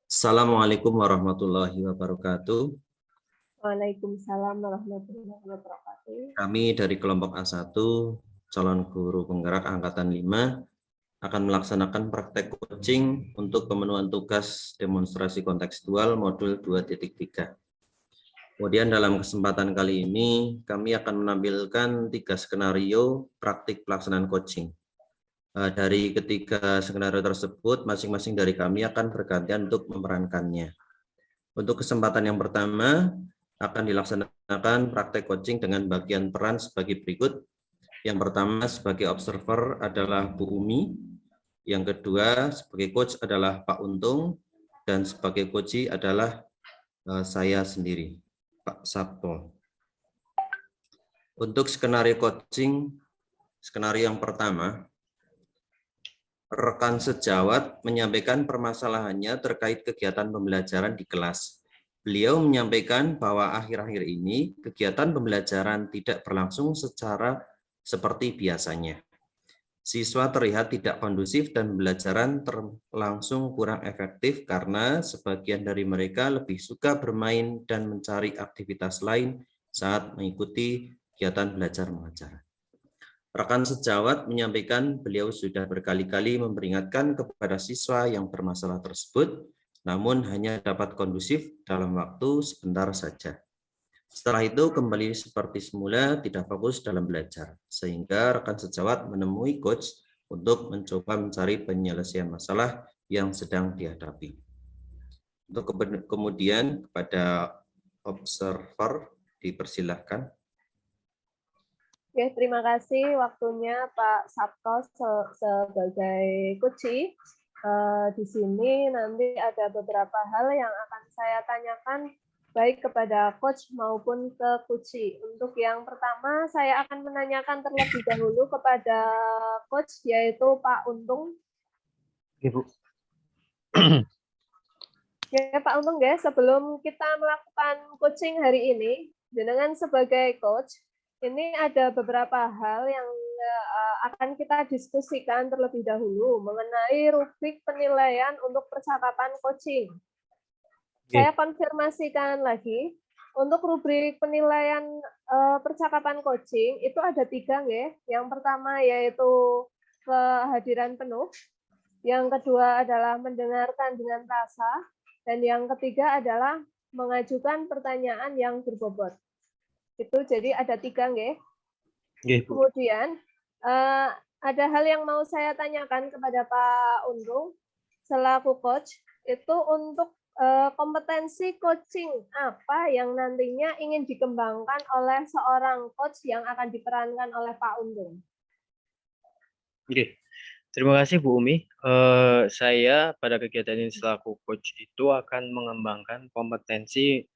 Assalamualaikum warahmatullahi wabarakatuh. Waalaikumsalam warahmatullahi wabarakatuh. Kami dari kelompok A1, calon guru penggerak angkatan 5, akan melaksanakan praktek coaching untuk pemenuhan tugas demonstrasi kontekstual modul 2.3. Kemudian dalam kesempatan kali ini, kami akan menampilkan 3 skenario praktik pelaksanaan coaching. Dari ketiga skenario tersebut, masing-masing dari kami akan bergantian untuk memerankannya. Untuk kesempatan yang pertama, akan dilaksanakan praktek coaching dengan bagian peran sebagai berikut. Yang pertama sebagai observer adalah Bu Umi, yang kedua sebagai coach adalah Pak Untung, dan sebagai coachee adalah saya sendiri, Pak Sabto. Untuk skenario coaching, skenario yang pertama, rekan sejawat menyampaikan permasalahannya terkait kegiatan pembelajaran di kelas. Beliau menyampaikan bahwa akhir-akhir ini kegiatan pembelajaran tidak berlangsung secara seperti biasanya. Siswa terlihat tidak kondusif dan pembelajaran terlangsung kurang efektif karena sebagian dari mereka lebih suka bermain dan mencari aktivitas lain saat mengikuti kegiatan belajar mengajar. Rekan sejawat menyampaikan beliau sudah berkali-kali memperingatkan kepada siswa yang bermasalah tersebut, namun hanya dapat kondusif dalam waktu sebentar saja. Setelah itu kembali seperti semula, tidak fokus dalam belajar, sehingga rekan sejawat menemui coach untuk mencoba mencari penyelesaian masalah yang sedang dihadapi. Untuk kemudian kepada observer dipersilahkan. Oke, terima kasih waktunya Pak Sabto sebagai coachee. Di sini nanti ada beberapa hal yang akan saya tanyakan baik kepada coach maupun ke coachee. Untuk yang pertama, saya akan menanyakan terlebih dahulu kepada coach, yaitu Pak Untung. Ibu. Ya, Pak Untung, guys, sebelum kita melakukan coaching hari ini, dengan sebagai coach, ini ada beberapa hal yang akan kita diskusikan terlebih dahulu mengenai rubrik penilaian untuk percakapan coaching. Saya konfirmasikan lagi, untuk rubrik penilaian percakapan coaching itu ada 3, ya. Yang pertama yaitu kehadiran penuh, yang kedua adalah mendengarkan dengan rasa, dan yang ketiga adalah mengajukan pertanyaan yang berbobot. Itu jadi ada 3, nggih. Kemudian ada hal yang mau saya tanyakan kepada Pak Untung selaku coach, itu untuk kompetensi coaching apa yang nantinya ingin dikembangkan oleh seorang coach yang akan diperankan oleh Pak Untung. Oke. Terima kasih Bu Umi. Saya pada kegiatan ini selaku coach itu akan mengembangkan kompetensi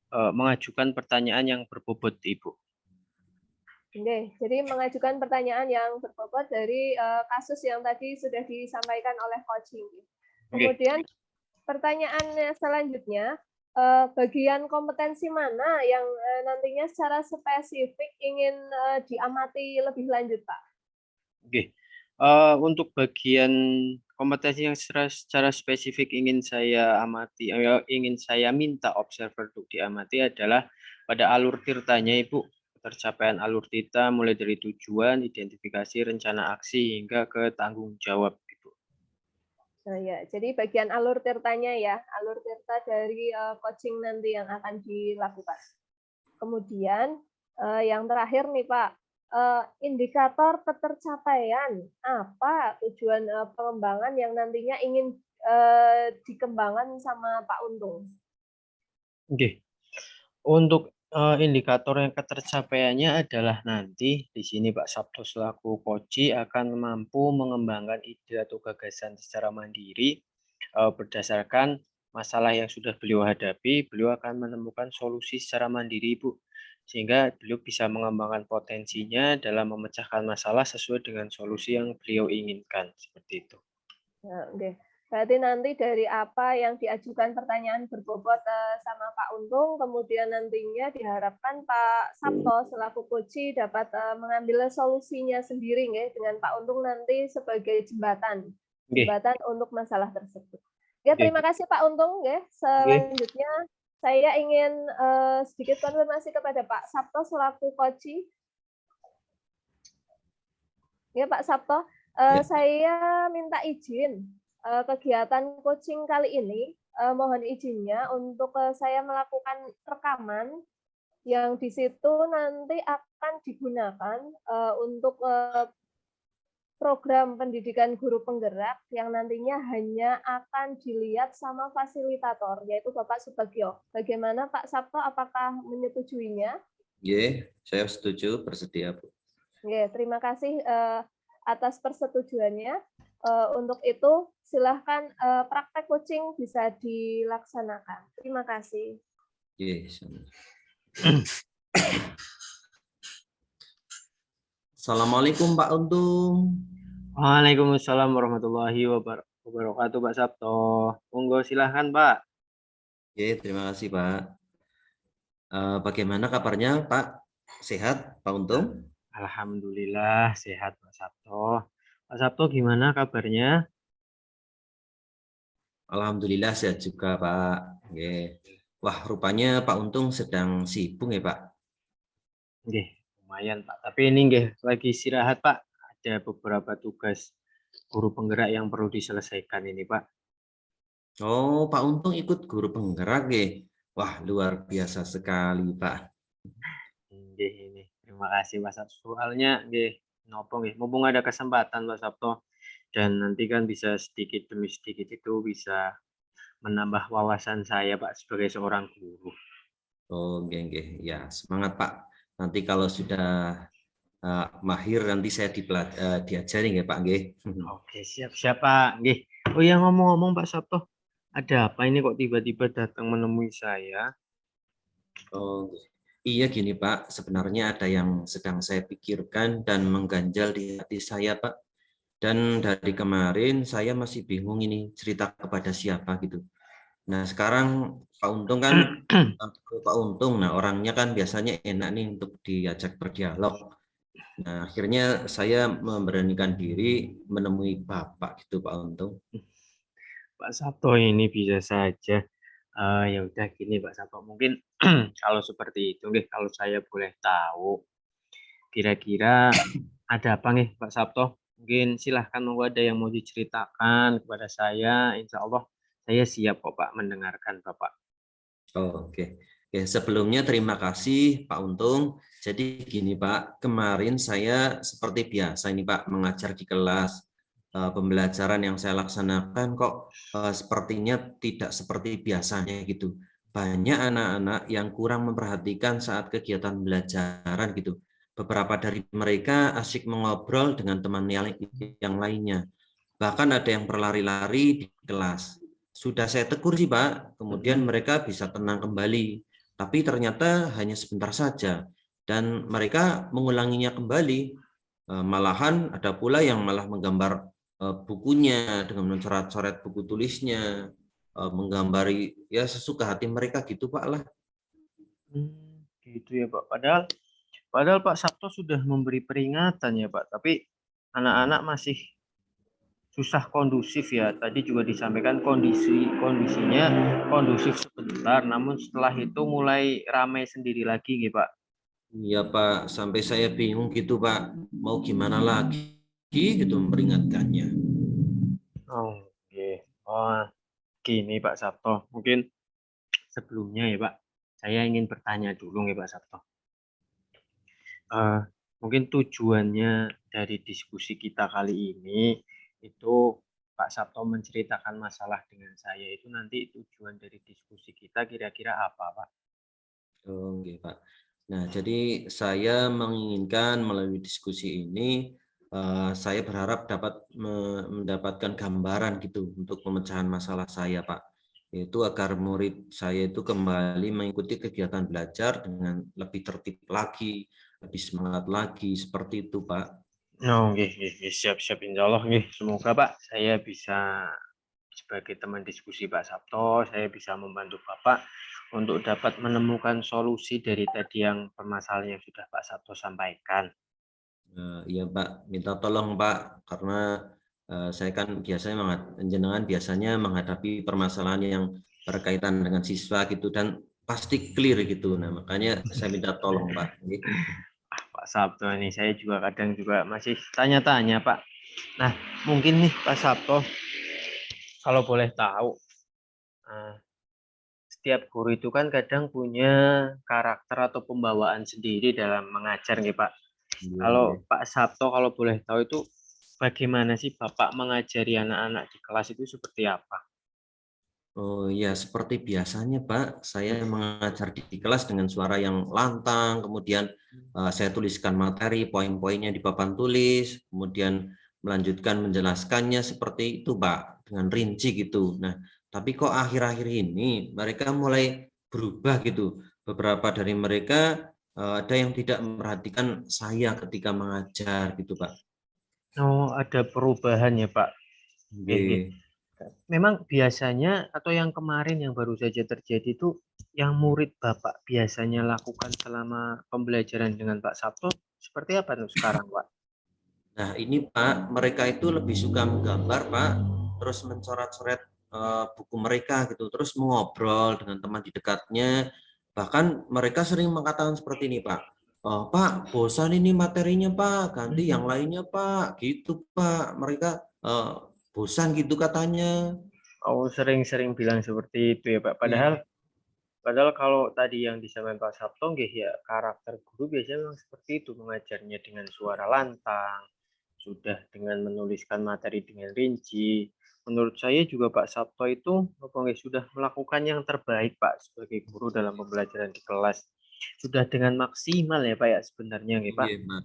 mengajukan pertanyaan yang berbobot, Ibu. Oke, jadi mengajukan pertanyaan yang berbobot dari kasus yang tadi sudah disampaikan oleh coaching. Kemudian pertanyaannya selanjutnya, bagian kompetensi mana yang nantinya secara spesifik ingin diamati lebih lanjut, Pak? Oke. Untuk bagian kompetensi yang secara spesifik ingin saya amati, ingin saya minta observer untuk diamati adalah pada alur tirtanya, Ibu. Tercapaian alur tirta mulai dari tujuan, identifikasi, rencana aksi, hingga ke tanggung jawab, Ibu. Nah, ya, jadi bagian alur tirtanya ya, alur tirta dari coaching nanti yang akan dilakukan. Kemudian yang terakhir nih Pak, indikator ketercapaian apa tujuan pengembangan yang nantinya ingin dikembangkan sama Pak Untung? Oke. Untuk indikator yang ketercapaiannya adalah nanti di sini Pak Sabto selaku coachee akan mampu mengembangkan ide atau gagasan secara mandiri berdasarkan masalah yang sudah beliau hadapi. Beliau akan menemukan solusi secara mandiri, Bu, sehingga beliau bisa mengembangkan potensinya dalam memecahkan masalah sesuai dengan solusi yang beliau inginkan, seperti itu. Nah, okay. Berarti nanti dari apa yang diajukan pertanyaan berbobot sama Pak Untung, kemudian nantinya diharapkan Pak Sabto selaku coachee dapat mengambil solusinya sendiri, ya, dengan Pak Untung nanti sebagai jembatan Nggih, jembatan untuk masalah tersebut. Ya, nggih, terima kasih Pak Untung ya. nggih. Selanjutnya saya ingin sedikit konfirmasi kepada Pak Sabto selaku Koci. Ya Pak Sabto, Ya. saya minta izin kegiatan coaching kali ini, mohon izinnya untuk saya melakukan rekaman yang di situ nanti akan digunakan untuk program pendidikan guru penggerak yang nantinya hanya akan dilihat sama fasilitator, yaitu Bapak Subagio. Bagaimana Pak Sabto, apakah menyetujuinya? Nggih, saya setuju, bersedia, Bu. Ya, terima kasih atas persetujuannya. Untuk itu, silahkan praktek coaching bisa dilaksanakan. Terima kasih. Nggih, sama. Assalamualaikum Pak Untung. Waalaikumsalam warahmatullahi wabarakatuh, Pak Sabto. Monggo silahkan, Pak. Oke, terima kasih Pak. Bagaimana kabarnya Pak? Sehat Pak Untung? Alhamdulillah sehat, Pak Sabto. Pak Sabto gimana kabarnya? Alhamdulillah sehat juga Pak. Oke. Wah, rupanya Pak Untung sedang sibuk ya Pak? Nggih, lumayan, Pak. Tapi ini nggih lagi istirahat, Pak. Ada beberapa tugas guru penggerak yang perlu diselesaikan ini, Pak. Oh, Pak Untung ikut guru penggerak ya? Wah, luar biasa sekali Pak. Nggih ini. Terima kasih, Pak Sabto. Soalnya nggih nopo nggih, mumpung ada kesempatan, Pak Sabto, dan nanti kan bisa sedikit demi sedikit itu bisa menambah wawasan saya, Pak, sebagai seorang guru. Oh, oke. Ya, semangat Pak. Nanti kalau sudah mahir nanti saya diajarin ya Pak nggih. Oke, siap-siap, Pak. Nggih. Oh ya, ngomong-ngomong, Pak Sabto, ada apa ini kok tiba-tiba datang menemui saya? Oh, iya gini Pak, sebenarnya ada yang sedang saya pikirkan dan mengganjal di hati saya Pak. Dan dari kemarin saya masih bingung ini cerita kepada siapa gitu. Nah sekarang Pak Untung kan, Pak Untung, nah orangnya kan biasanya enak nih untuk diajak berdialog. Nah akhirnya saya memberanikan diri menemui Bapak gitu Pak Untung. Pak Sabto ini bisa saja. Ya udah gini, Pak Sabto. Mungkin kalau seperti itu, nggih, kalau saya boleh tahu, kira-kira ada apa nih, Pak Sabto? Mungkin silahkan monggo ada yang mau diceritakan kepada saya. Insya Allah saya siap kok, Pak, mendengarkan Bapak. Oh, oke. Oke, sebelumnya terima kasih Pak Untung. Jadi gini Pak, kemarin saya seperti biasa ini Pak mengajar di kelas. Pembelajaran yang saya laksanakan kok sepertinya tidak seperti biasanya gitu. Banyak anak-anak yang kurang memperhatikan saat kegiatan pembelajaran gitu. Beberapa dari mereka asyik mengobrol dengan teman yang lainnya. Bahkan ada yang berlari-lari di kelas. Sudah saya tegur sih Pak, kemudian mereka bisa tenang kembali. Tapi ternyata hanya sebentar saja. Dan mereka mengulanginya kembali. Malahan ada pula yang malah menggambar bukunya dengan mencoret-coret buku tulisnya, menggambari ya sesuka hati mereka gitu Pak lah. Gitu ya, Pak. Padahal Pak Sabto sudah memberi peringatan ya, Pak. Tapi anak-anak masih susah kondusif ya. Tadi juga disampaikan kondisinya kondusif sebentar, namun setelah itu mulai ramai sendiri lagi, gitu, Pak. Iya Pak, sampai saya bingung gitu Pak, mau gimana lagi gitu memperingatkannya. Oh, oke. Oh, gini Pak Sabto. Mungkin sebelumnya ya, Pak, saya ingin bertanya dulu nih, Pak Sabto. Mungkin tujuannya dari diskusi kita kali ini itu Pak Sabto menceritakan masalah dengan saya itu nanti tujuan dari diskusi kita kira-kira apa, Pak? Oh, oke, Pak. Nah, jadi saya menginginkan melalui diskusi ini, saya berharap dapat mendapatkan gambaran gitu untuk pemecahan masalah saya, Pak. Yaitu agar murid saya itu kembali mengikuti kegiatan belajar dengan lebih tertib lagi, lebih semangat lagi, seperti itu, Pak. Oh, siap-siap insya Allah, semoga Pak saya bisa sebagai teman diskusi Pak Sabto, saya bisa membantu Bapak untuk dapat menemukan solusi dari tadi yang permasalahan yang sudah Pak Sabto sampaikan. Iya Pak, minta tolong Pak, karena Saya kan jenengan biasanya menghadapi permasalahan yang berkaitan dengan siswa gitu dan pasti clear gitu. Nah, makanya saya minta tolong, Pak. Pak Sabto ini saya juga kadang juga masih tanya-tanya, Pak. Nah, mungkin nih Pak Sabto, kalau boleh tahu, setiap guru itu kan kadang punya karakter atau pembawaan sendiri dalam mengajar nih Pak. Iya, Kalau iya. Pak Sabto kalau boleh tahu itu bagaimana sih Bapak mengajari anak-anak di kelas itu seperti apa? Oh ya, seperti biasanya Pak, saya mengajar di kelas dengan suara yang lantang, kemudian saya tuliskan materi, poin-poinnya di papan tulis, kemudian melanjutkan menjelaskannya seperti itu Pak, dengan rinci gitu. Nah, tapi kok akhir-akhir ini mereka mulai berubah gitu. Beberapa dari mereka ada yang tidak memperhatikan saya ketika mengajar gitu Pak. Oh, ada perubahan ya Pak. Oke. Oke. Memang biasanya atau yang kemarin yang baru saja terjadi itu yang murid Bapak biasanya lakukan selama pembelajaran dengan Pak Sabto seperti apa tuh sekarang, Pak? Nah, ini Pak, mereka itu lebih suka menggambar, Pak, terus mencoret-coret buku mereka gitu, terus mengobrol dengan teman di dekatnya. Bahkan mereka sering mengatakan seperti ini, Pak. Oh, Pak, bosan ini materinya, Pak, ganti yang lainnya, Pak. Gitu, Pak. Mereka bosan gitu katanya. Oh, sering-sering bilang seperti itu ya, Pak. Iya. Padahal kalau tadi yang disampaikan Pak Sabto, nggih ya karakter guru biasanya memang seperti itu, mengajarnya dengan suara lantang, sudah dengan menuliskan materi dengan rinci. Menurut saya juga Pak Sabto itu sudah melakukan yang terbaik Pak sebagai guru dalam pembelajaran di kelas. Sudah dengan maksimal ya Pak ya sebenarnya nggih Pak. Iya, Pak.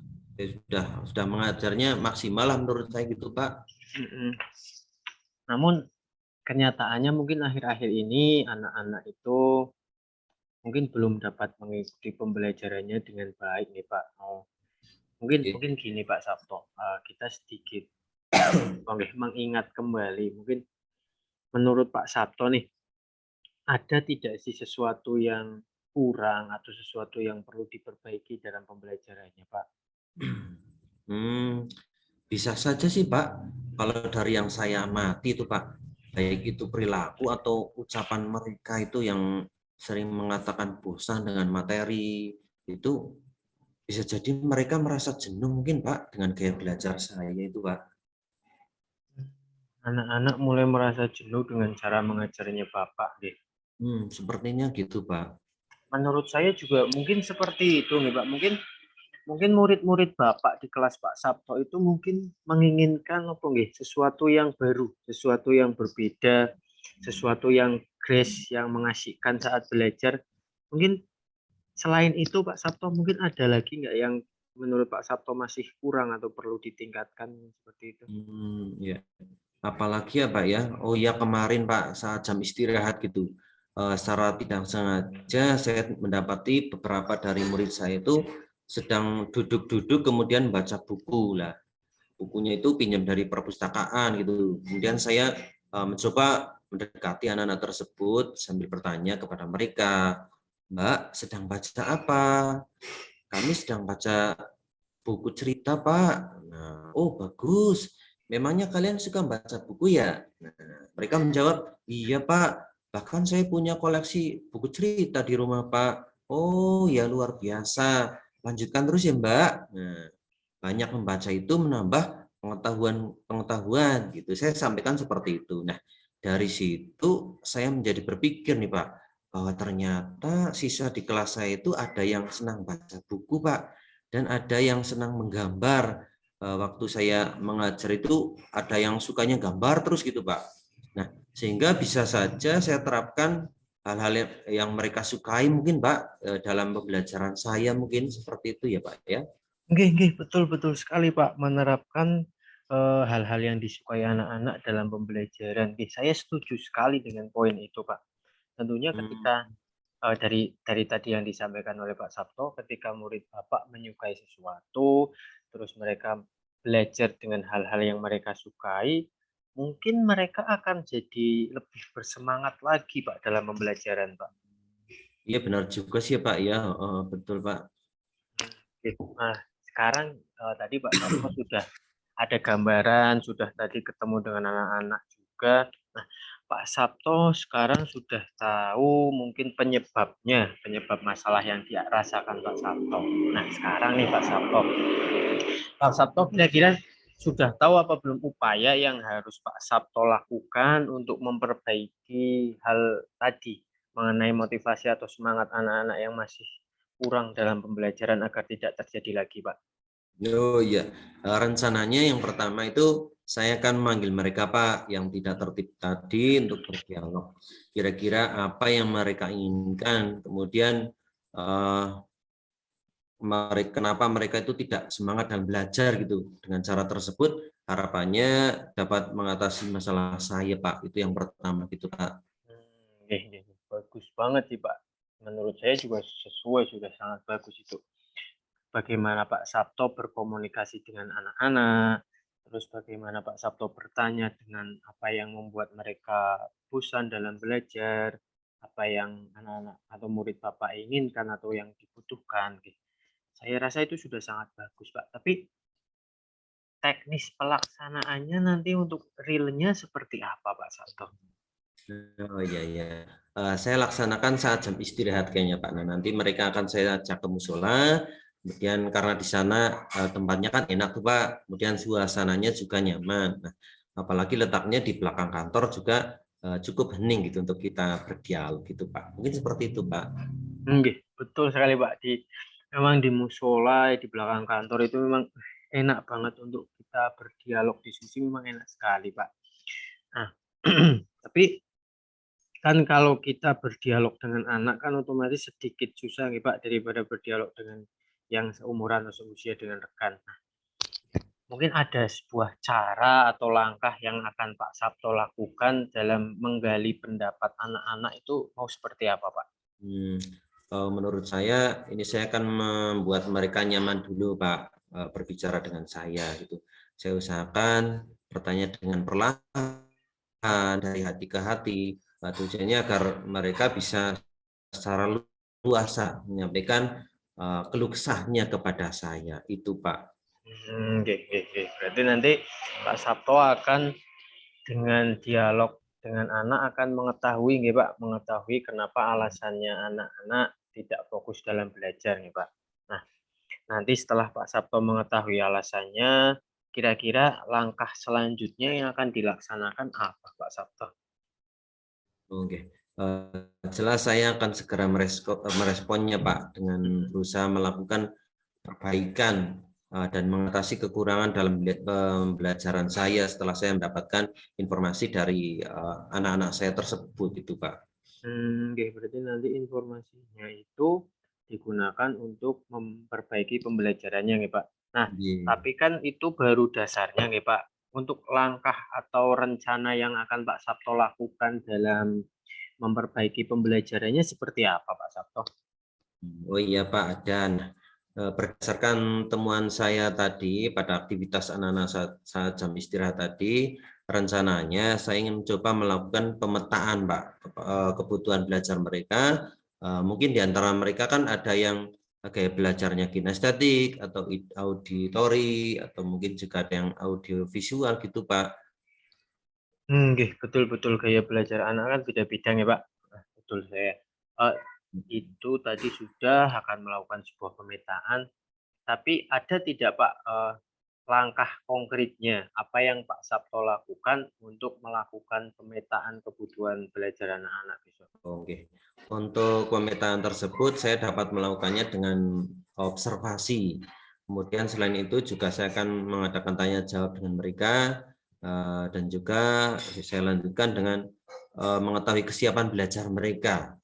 Ya, sudah mengajarnya maksimal lah menurut saya gitu, Pak. Namun kenyataannya mungkin akhir-akhir ini anak-anak itu mungkin belum dapat mengikuti pembelajarannya dengan baik nih Pak. Mungkin Oke. mungkin gini Pak Sabto, kita sedikit mengingat kembali. Mungkin menurut Pak Sabto nih, ada tidak sih sesuatu yang kurang atau sesuatu yang perlu diperbaiki dalam pembelajarannya, Pak? Hmm, bisa saja sih Pak, kalau dari yang saya amati itu Pak, baik itu perilaku atau ucapan mereka itu yang sering mengatakan bosan dengan materi, itu bisa jadi mereka merasa jenuh mungkin Pak dengan gaya belajar saya itu Pak. Anak-anak mulai merasa jenuh dengan cara mengajarnya Bapak, deh. Sepertinya gitu Pak. Menurut saya juga mungkin seperti itu nih, Pak. Mungkin murid-murid Bapak di kelas Pak Sabto itu mungkin menginginkan apa nggih, sesuatu yang baru, sesuatu yang berbeda, sesuatu yang grace, yang mengasyikkan saat belajar. Mungkin selain itu Pak Sabto mungkin ada lagi nggak yang menurut Pak Sabto masih kurang atau perlu ditingkatkan seperti itu? Ya. Apalagi ya Pak ya, oh ya kemarin Pak saat jam istirahat gitu, secara tidak sengaja saya mendapati beberapa dari murid saya itu sedang duduk-duduk kemudian baca buku lah. Bukunya itu pinjam dari perpustakaan gitu. Kemudian saya mencoba mendekati anak-anak tersebut sambil bertanya kepada mereka, Mbak sedang baca apa? Kami sedang baca buku cerita, Pak. Nah, oh bagus. Memangnya kalian suka baca buku ya? Nah, mereka menjawab, iya Pak. Bahkan saya punya koleksi buku cerita di rumah Pak. Oh ya luar biasa. Lanjutkan terus ya Mbak. Nah, banyak membaca itu menambah pengetahuan gitu. Saya sampaikan seperti itu. Nah, dari situ saya menjadi berpikir nih Pak, bahwa ternyata siswa di kelas saya itu ada yang senang baca buku Pak, dan ada yang senang menggambar. Waktu saya mengajar itu ada yang sukanya gambar terus gitu Pak. Nah, sehingga bisa saja saya terapkan hal-hal yang mereka sukai mungkin Pak dalam pembelajaran saya mungkin seperti itu ya Pak ya. Nggih, betul sekali Pak, menerapkan hal-hal yang disukai anak-anak dalam pembelajaran. Saya setuju sekali dengan poin itu Pak. Tentunya Hmm, ketika dari tadi yang disampaikan oleh Pak Sabto, ketika murid Bapak menyukai sesuatu, terus mereka belajar dengan hal-hal yang mereka sukai, mungkin mereka akan jadi lebih bersemangat lagi Pak dalam pembelajaran Pak. iya benar juga sih Pak ya, betul Pak. Nah, sekarang tadi Pak Sabto sudah ada gambaran, sudah tadi ketemu dengan anak-anak juga. Nah, Pak Sabto sekarang sudah tahu mungkin penyebabnya, penyebab masalah yang dia rasakan Pak Sabto. Nah, sekarang nih Pak Sabto kira-kira sudah tahu apa belum upaya yang harus Pak Sabto lakukan untuk memperbaiki hal tadi mengenai motivasi atau semangat anak-anak yang masih kurang dalam pembelajaran agar tidak terjadi lagi, Pak? Oh iya, rencananya yang pertama itu saya akan memanggil mereka Pak yang tidak tertib tadi untuk berdialog. Kira-kira apa yang mereka inginkan, kemudian kenapa mereka itu tidak semangat dalam belajar gitu. Dengan cara tersebut harapannya dapat mengatasi masalah saya Pak. Itu yang pertama gitu Pak. Bagus banget sih Pak. Menurut saya juga sesuai, sudah sangat bagus itu. Bagaimana Pak Sabto berkomunikasi dengan anak-anak, terus bagaimana Pak Sabto bertanya dengan apa yang membuat mereka bosan dalam belajar, apa yang anak-anak atau murid Bapak inginkan atau yang dibutuhkan. Saya rasa itu sudah sangat bagus Pak. Tapi teknis pelaksanaannya nanti untuk realnya seperti apa Pak Sabto? Oh iya iya. Saya laksanakan saat jam istirahat kayaknya Pak. Nah, nanti mereka akan saya ajak ke musola. Kemudian karena di sana tempatnya kan enak tuh Pak. Kemudian suasananya juga nyaman. Nah, apalagi letaknya di belakang kantor juga cukup hening gitu untuk kita berdialog gitu Pak. Mungkin seperti itu Pak. Betul sekali Pak. Memang di musola di belakang kantor itu memang enak banget untuk kita berdialog, diskusi, memang enak sekali Pak. Nah, tapi kan kalau kita berdialog dengan anak kan otomatis sedikit susah nih Pak daripada berdialog dengan yang seumuran atau seusia dengan rekan. Nah, mungkin ada sebuah cara atau langkah yang akan Pak Sabto lakukan dalam menggali pendapat anak-anak itu mau seperti apa Pak? Menurut saya ini saya akan membuat mereka nyaman dulu Pak berbicara dengan saya gitu. Saya usahakan bertanya dengan perlahan dari hati ke hati. Tujuannya agar mereka bisa secara luasa menyampaikan keluh kesahnya kepada saya. Itu Pak. Berarti nanti Pak Sabto akan dengan dialog dengan anak akan mengetahui nggih Pak, mengetahui kenapa alasannya anak-anak tidak fokus dalam belajar nih Pak. Nah, nanti setelah Pak Sabto mengetahui alasannya, kira-kira langkah selanjutnya yang akan dilaksanakan apa Pak Sabto? Oke. Jelas saya akan segera meresponnya Pak dengan berusaha melakukan perbaikan dan mengatasi kekurangan dalam pembelajaran saya setelah saya mendapatkan informasi dari anak-anak saya tersebut itu Pak. Berarti nanti informasinya itu digunakan untuk memperbaiki pembelajarannya nih Pak. Nah, tapi kan itu baru dasarnya nih Pak. Untuk langkah atau rencana yang akan Pak Sabto lakukan dalam memperbaiki pembelajarannya seperti apa Pak Sabto? Oh iya Pak, dan berdasarkan temuan saya tadi pada aktivitas anak-anak saat jam istirahat tadi, rencananya saya ingin mencoba melakukan pemetaan Pak kebutuhan belajar mereka. Mungkin di antara mereka kan ada yang kayak belajarnya kinestetik atau auditori atau mungkin juga ada yang audiovisual gitu Pak. Betul-betul gaya belajar anak kan beda-beda ya Pak. Betul saya. Itu tadi sudah akan melakukan sebuah pemetaan, tapi ada tidak Pak langkah konkretnya apa yang Pak Sabto lakukan untuk melakukan pemetaan kebutuhan belajar anak-anak besok? Oke, untuk pemetaan tersebut saya dapat melakukannya dengan observasi. Kemudian selain itu juga saya akan mengadakan tanya jawab dengan mereka dan juga saya lanjutkan dengan mengetahui kesiapan belajar mereka.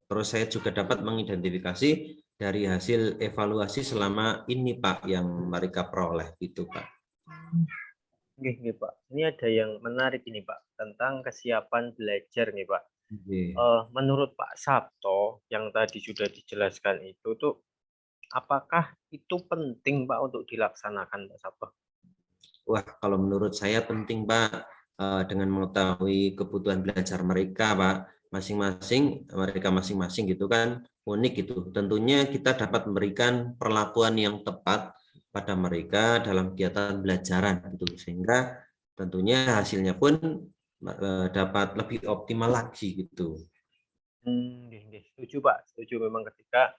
Terus saya juga dapat mengidentifikasi dari hasil evaluasi selama ini Pak yang mereka peroleh itu Pak. Pak. Ini ada yang menarik ini Pak tentang kesiapan belajar nih Pak. Menurut Pak Sabto yang tadi sudah dijelaskan itu tuh apakah itu penting Pak untuk dilaksanakan Pak Sabto? Wah, kalau menurut saya penting Pak dengan mengetahui kebutuhan belajar mereka Pak mereka masing-masing gitu kan unik gitu. Tentunya kita dapat memberikan perlakuan yang tepat pada mereka dalam kegiatan belajaran gitu, sehingga tentunya hasilnya pun dapat lebih optimal lagi gitu. Setuju Pak, setuju. Memang ketika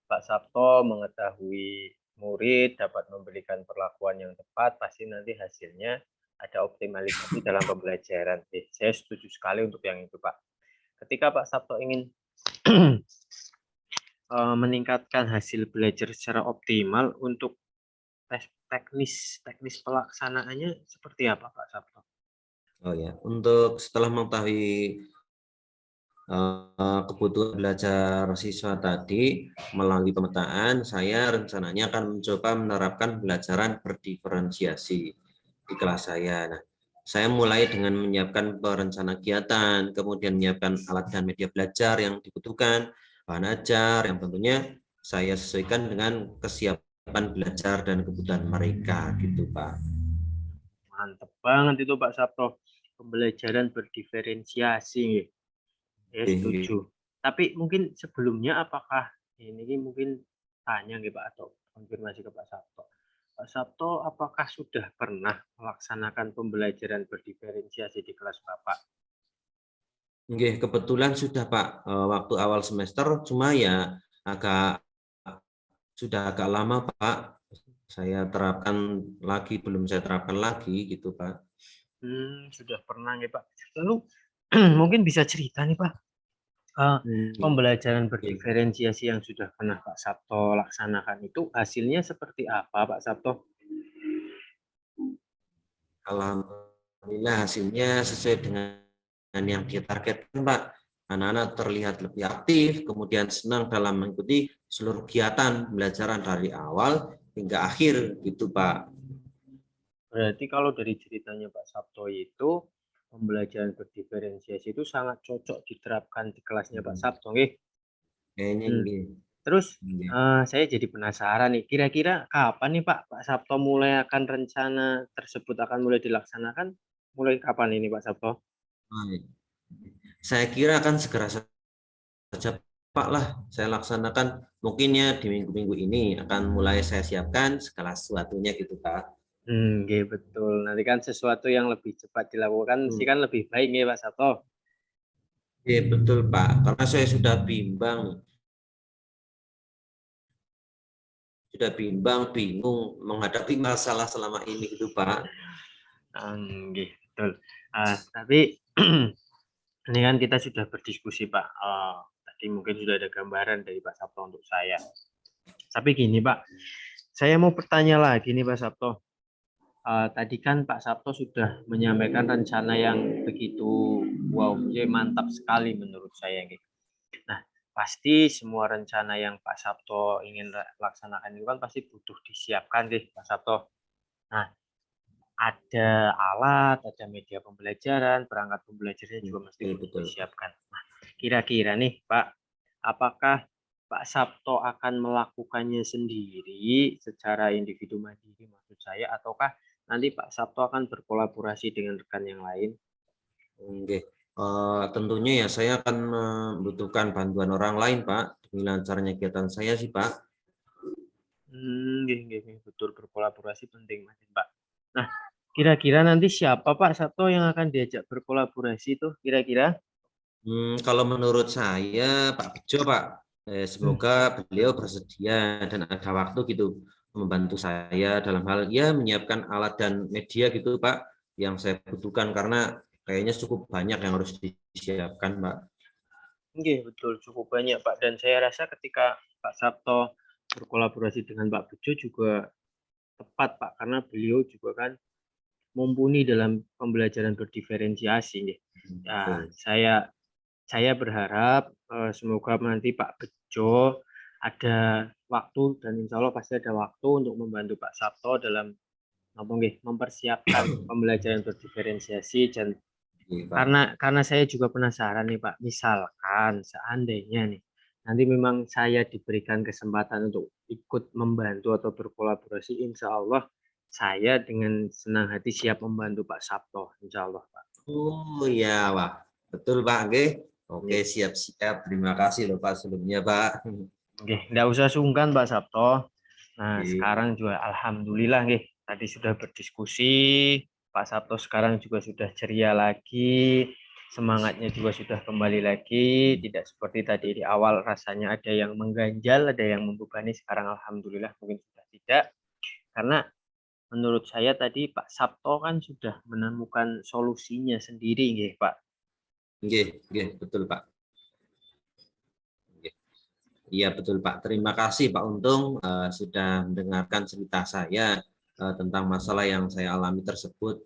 Pak Sabto mengetahui murid dapat memberikan perlakuan yang tepat, pasti nanti hasilnya ada optimalisasi dalam pembelajaran. Saya setuju sekali untuk yang itu Pak. Ketika Pak Sabto ingin meningkatkan hasil belajar secara optimal, untuk teknis pelaksanaannya seperti apa Pak Sabto? Oh ya, untuk setelah mengetahui kebutuhan belajar siswa tadi melalui pemetaan, saya rencananya akan mencoba menerapkan pembelajaran berdiferensiasi di kelas saya. Nah, saya mulai dengan menyiapkan perencanaan kegiatan, kemudian menyiapkan alat dan media belajar yang dibutuhkan, bahan ajar yang tentunya saya sesuaikan dengan kesiapan belajar dan kebutuhan mereka, gitu Pak. Mantep banget itu Pak Sabto. Pembelajaran berdiferensiasi. Ya, setuju. Tapi mungkin sebelumnya apakah ini mungkin tanya nih Pak atau konfirmasi ke Pak Sabto. Pak Sabto, apakah sudah pernah melaksanakan pembelajaran berdiferensiasi di kelas Bapak? Nggih, kebetulan sudah Pak, waktu awal semester, cuma ya sudah agak lama Pak, saya terapkan lagi, belum saya terapkan lagi gitu Pak. Sudah pernah nih Pak. Lalu mungkin bisa cerita nih Pak, pembelajaran berdiferensiasi yang sudah pernah Pak Sabto laksanakan itu hasilnya seperti apa Pak Sabto? Alhamdulillah hasilnya sesuai dengan yang ditargetkan Pak. Anak-anak terlihat lebih aktif, kemudian senang dalam mengikuti seluruh kegiatan pembelajaran dari awal hingga akhir gitu Pak. Berarti kalau dari ceritanya Pak Sabto itu pembelajaran berdiferensiasi itu sangat cocok diterapkan di kelasnya Pak Sabto, nggih. Kayaknya Terus saya jadi penasaran nih, kira-kira kapan nih Pak Sabto mulai akan rencana tersebut akan mulai dilaksanakan? Mulai kapan ini Pak Sabto? Saya kira akan segera saja Pak lah saya laksanakan, mungkin ya di minggu-minggu ini akan mulai saya siapkan segala sesuatunya gitu Pak. Nggih, betul. Nanti kan sesuatu yang lebih cepat dilakukan sih kan lebih baik nih Pak Sabto. Iya betul Pak, karena saya sudah bingung menghadapi masalah selama ini gitu Pak. Nggih, betul. Tapi ini kan kita sudah berdiskusi Pak. Tadi mungkin sudah ada gambaran dari Pak Sabto untuk saya. Tapi gini Pak, saya mau bertanya lagi nih Pak Sabto. Tadi kan Pak Sabto sudah menyampaikan rencana yang begitu wow, mantap sekali menurut saya. Nah, pasti semua rencana yang Pak Sabto ingin laksanakan itu kan pasti butuh disiapkan deh Pak Sabto. Nah, ada alat, ada media pembelajaran, perangkat pembelajarannya juga mesti butuh disiapkan. Nah, kira-kira nih Pak, apakah Pak Sabto akan melakukannya sendiri secara individu mandiri maksud saya, ataukah nanti Pak Sabto akan berkolaborasi dengan rekan yang lain? Oke. Tentunya ya saya akan membutuhkan bantuan orang lain Pak demi lancarnya kegiatan saya sih Pak. Betul, berkolaborasi penting Pak. Nah, kira-kira nanti siapa Pak Sabto yang akan diajak berkolaborasi itu kira-kira? Kalau menurut saya Pak Bejo Pak, semoga beliau bersedia dan ada waktu gitu membantu saya dalam hal ya menyiapkan alat dan media gitu Pak yang saya butuhkan, karena kayaknya cukup banyak yang harus disiapkan Pak. Betul, cukup banyak Pak, dan saya rasa ketika Pak Sabto berkolaborasi dengan Pak Bejo juga tepat Pak, karena beliau juga kan mumpuni dalam pembelajaran berdiferensiasi. Nah, saya berharap semoga nanti Pak Bejo ada waktu dan insya Allah pasti ada waktu untuk membantu Pak Sabto dalam mempersiapkan pembelajaran berdiferensiasi. Dan karena saya juga penasaran nih Pak, misalkan seandainya nih nanti memang saya diberikan kesempatan untuk ikut membantu atau berkolaborasi, insya Allah saya dengan senang hati siap membantu Pak Sabto, insya Allah Pak. Oh iya, wah betul Pak. Oke, siap-siap. Terima kasih loh Pak sebelumnya Pak. Nggak usah sungkan Pak Sabto. Nah, Oke. sekarang juga alhamdulillah nggih, tadi sudah berdiskusi, Pak Sabto sekarang juga sudah ceria lagi, semangatnya juga sudah kembali lagi, tidak seperti tadi di awal rasanya ada yang mengganjal, ada yang membebani, sekarang alhamdulillah mungkin sudah tidak. Karena menurut saya tadi Pak Sabto kan sudah menemukan solusinya sendiri nggih, Pak. Nggih, betul, Pak. Nggih. Iya, betul, Pak. Terima kasih, Pak Untung, sudah mendengarkan cerita saya tentang masalah yang saya alami tersebut.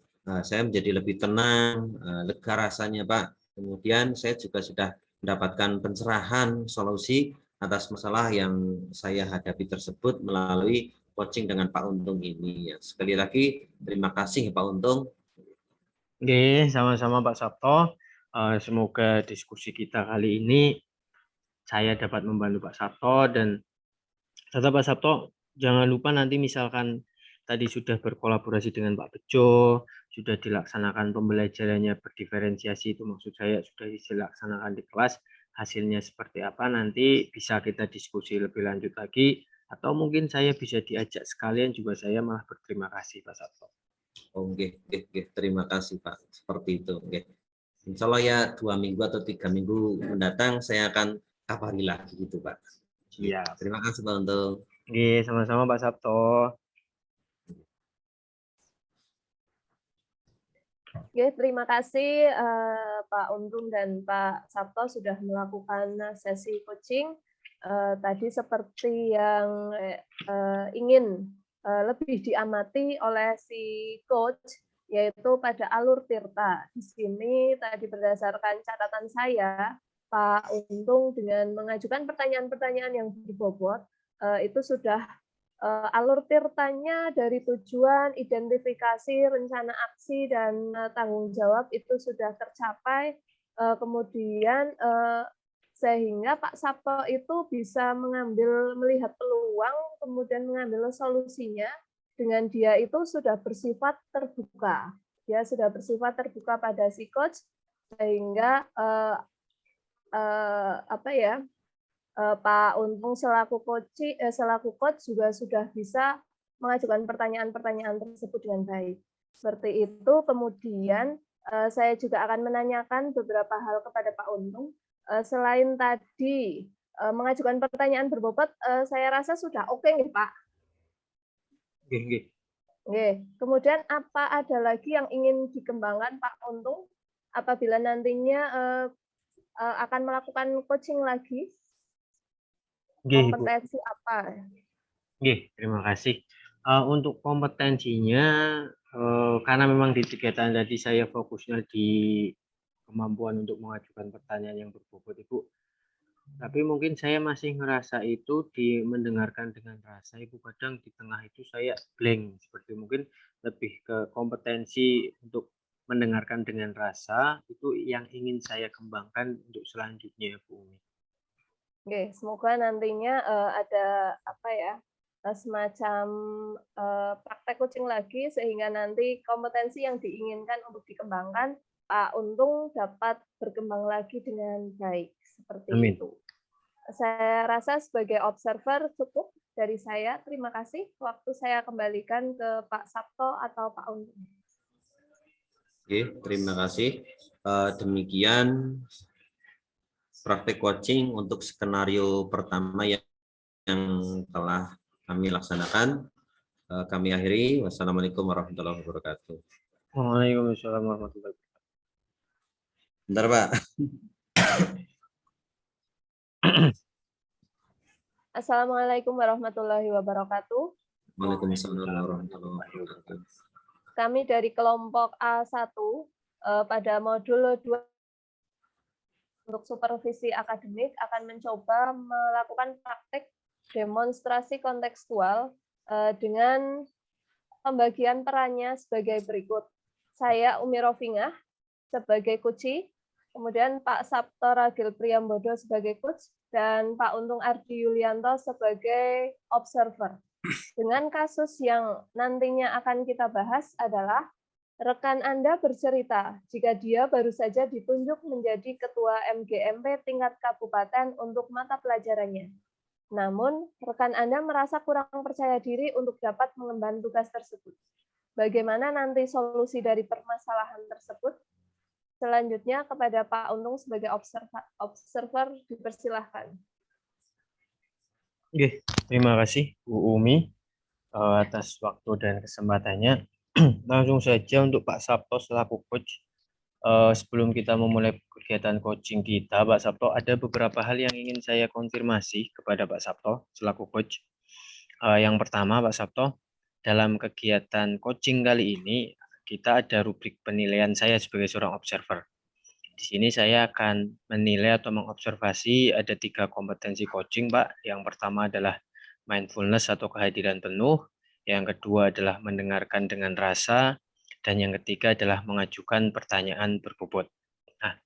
Saya menjadi lebih tenang, lega rasanya, Pak. Kemudian saya juga sudah mendapatkan pencerahan solusi atas masalah yang saya hadapi tersebut melalui coaching dengan Pak Untung ini. Ya, sekali lagi terima kasih, Pak Untung. Nggih, sama-sama Pak Sabto. Semoga diskusi kita kali ini saya dapat membantu Pak Sabto, dan tetap Pak Sabto jangan lupa nanti misalkan tadi sudah berkolaborasi dengan Pak Bejo, sudah dilaksanakan pembelajarannya berdiferensiasi, itu maksud saya sudah dilaksanakan di kelas, hasilnya seperti apa nanti bisa kita diskusi lebih lanjut lagi, atau mungkin saya bisa diajak sekalian juga, saya malah berterima kasih Pak Sabto. Oh, terima kasih, Pak. Seperti itu. Insya Allah ya 2 minggu atau 3 minggu mendatang saya akan kabari lagi gitu, Pak. Siap. Terima kasih, Pak Untung. Oke, sama-sama Pak Sabto. Oke, terima kasih Pak Untung dan Pak Sabto sudah melakukan sesi coaching. Tadi seperti yang ingin lebih diamati oleh si coach, yaitu pada alur tirta. Di sini tadi berdasarkan catatan saya, Pak Untung dengan mengajukan pertanyaan-pertanyaan yang berbobot, itu sudah alur tirtanya dari tujuan, identifikasi, rencana aksi, dan tanggung jawab itu sudah tercapai. Kemudian sehingga Pak Sabto itu bisa melihat peluang, kemudian mengambil solusinya, dengan dia itu sudah bersifat terbuka. Dia sudah bersifat terbuka pada si coach, sehingga Pak Untung selaku coach juga sudah bisa mengajukan pertanyaan-pertanyaan tersebut dengan baik. Seperti itu, kemudian saya juga akan menanyakan beberapa hal kepada Pak Untung. Selain tadi mengajukan pertanyaan berbobot, saya rasa sudah oke nih, Pak. Oke. Kemudian apa ada lagi yang ingin dikembangkan Pak Untung apabila nantinya akan melakukan coaching lagi? Kompetensi apa? Terima kasih. Untuk kompetensinya, karena memang di kegiatan tadi saya fokusnya di kemampuan untuk mengajukan pertanyaan yang berbobot, Ibu. Tapi mungkin saya masih ngerasa itu di mendengarkan dengan rasa, Ibu. Kadang di tengah itu saya blank, seperti mungkin lebih ke kompetensi untuk mendengarkan dengan rasa, itu yang ingin saya kembangkan untuk selanjutnya, Bu Umi. Oke, semoga nantinya ada semacam praktek coaching lagi sehingga nanti kompetensi yang diinginkan untuk dikembangkan Pak Untung dapat berkembang lagi dengan baik seperti Amin. itu. Saya rasa sebagai observer cukup dari saya. Terima kasih. Waktu saya kembalikan ke Pak Sabto atau Pak Untung. Oke, terima kasih. Demikian praktek coaching untuk skenario pertama yang telah kami laksanakan. Kami akhiri. Wassalamualaikum warahmatullahi wabarakatuh. Waalaikumsalam warahmatullahi wabarakatuh. Bentar, Pak. Assalamualaikum warahmatullahi wabarakatuh. Waalaikumsalam warahmatullahi wabarakatuh. Kami dari kelompok A1 pada modul 2 untuk supervisi akademik akan mencoba melakukan praktek demonstrasi kontekstual dengan pembagian perannya sebagai berikut. Saya Umi Rofinah sebagai coach, kemudian Pak Sabto Ragil Priyambodo sebagai coach, dan Pak Untung Ardi Yulianto sebagai observer. Dengan kasus yang nantinya akan kita bahas adalah rekan Anda bercerita jika dia baru saja ditunjuk menjadi Ketua MGMP tingkat kabupaten untuk mata pelajarannya. Namun, rekan Anda merasa kurang percaya diri untuk dapat mengemban tugas tersebut. Bagaimana nanti solusi dari permasalahan tersebut? Selanjutnya kepada Pak Untung sebagai observer dipersilahkan. Oke, terima kasih Bu Umi atas waktu dan kesempatannya. Langsung saja untuk Pak Sabto selaku coach. Sebelum kita memulai kegiatan coaching kita, Pak Sabto, ada beberapa hal yang ingin saya konfirmasi kepada Pak Sabto selaku coach. Yang pertama, Pak Sabto, dalam kegiatan coaching kali ini, kita ada rubrik penilaian saya sebagai seorang observer. Di sini saya akan menilai atau mengobservasi ada 3 kompetensi coaching, Pak. Yang pertama adalah mindfulness atau kehadiran penuh. Yang kedua adalah mendengarkan dengan rasa. Dan yang ketiga adalah mengajukan pertanyaan berbobot. Nah,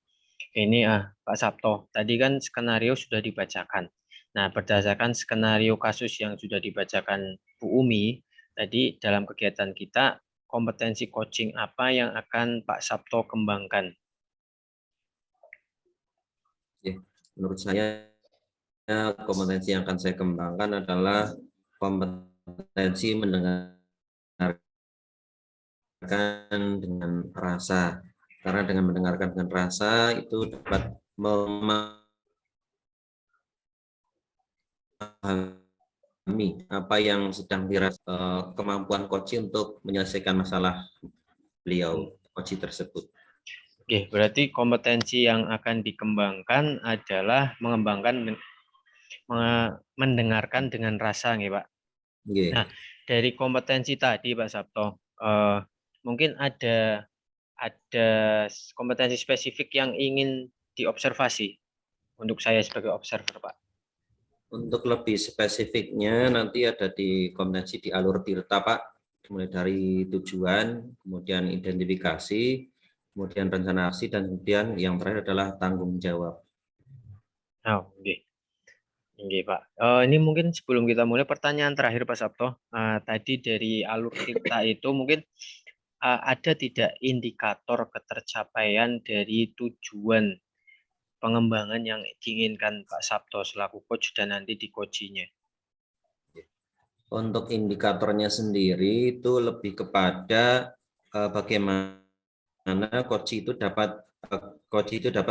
ini Pak Sabto, tadi kan skenario sudah dibacakan. Nah, berdasarkan skenario kasus yang sudah dibacakan Bu Umi, tadi dalam kegiatan kita, kompetensi coaching apa yang akan Pak Sabto kembangkan? Menurut saya kompetensi yang akan saya kembangkan adalah kompetensi mendengarkan dengan rasa, karena dengan mendengarkan dengan rasa itu dapat memahami apa yang sedang dirasa kemampuan coach untuk menyelesaikan masalah beliau coach tersebut. Oke, berarti kompetensi yang akan dikembangkan adalah mendengarkan dengan rasa, nih Pak. Nah, dari kompetensi tadi Pak Sabto, mungkin ada kompetensi spesifik yang ingin diobservasi untuk saya sebagai observer, Pak. Untuk lebih spesifiknya nanti ada di kompetensi di alur tirta, Pak, mulai dari tujuan, kemudian identifikasi, kemudian rencana aksi, dan kemudian yang terakhir adalah tanggung jawab. Oh, oke. Oke, Pak. Ini mungkin sebelum kita mulai pertanyaan terakhir Pak Sabto. Tadi dari alur tirta itu mungkin ada tidak indikator ketercapaian dari tujuan pengembangan yang diinginkan Pak Sabto selaku coach dan nanti di coachingnya? Untuk indikatornya sendiri itu lebih kepada bagaimana coach itu dapat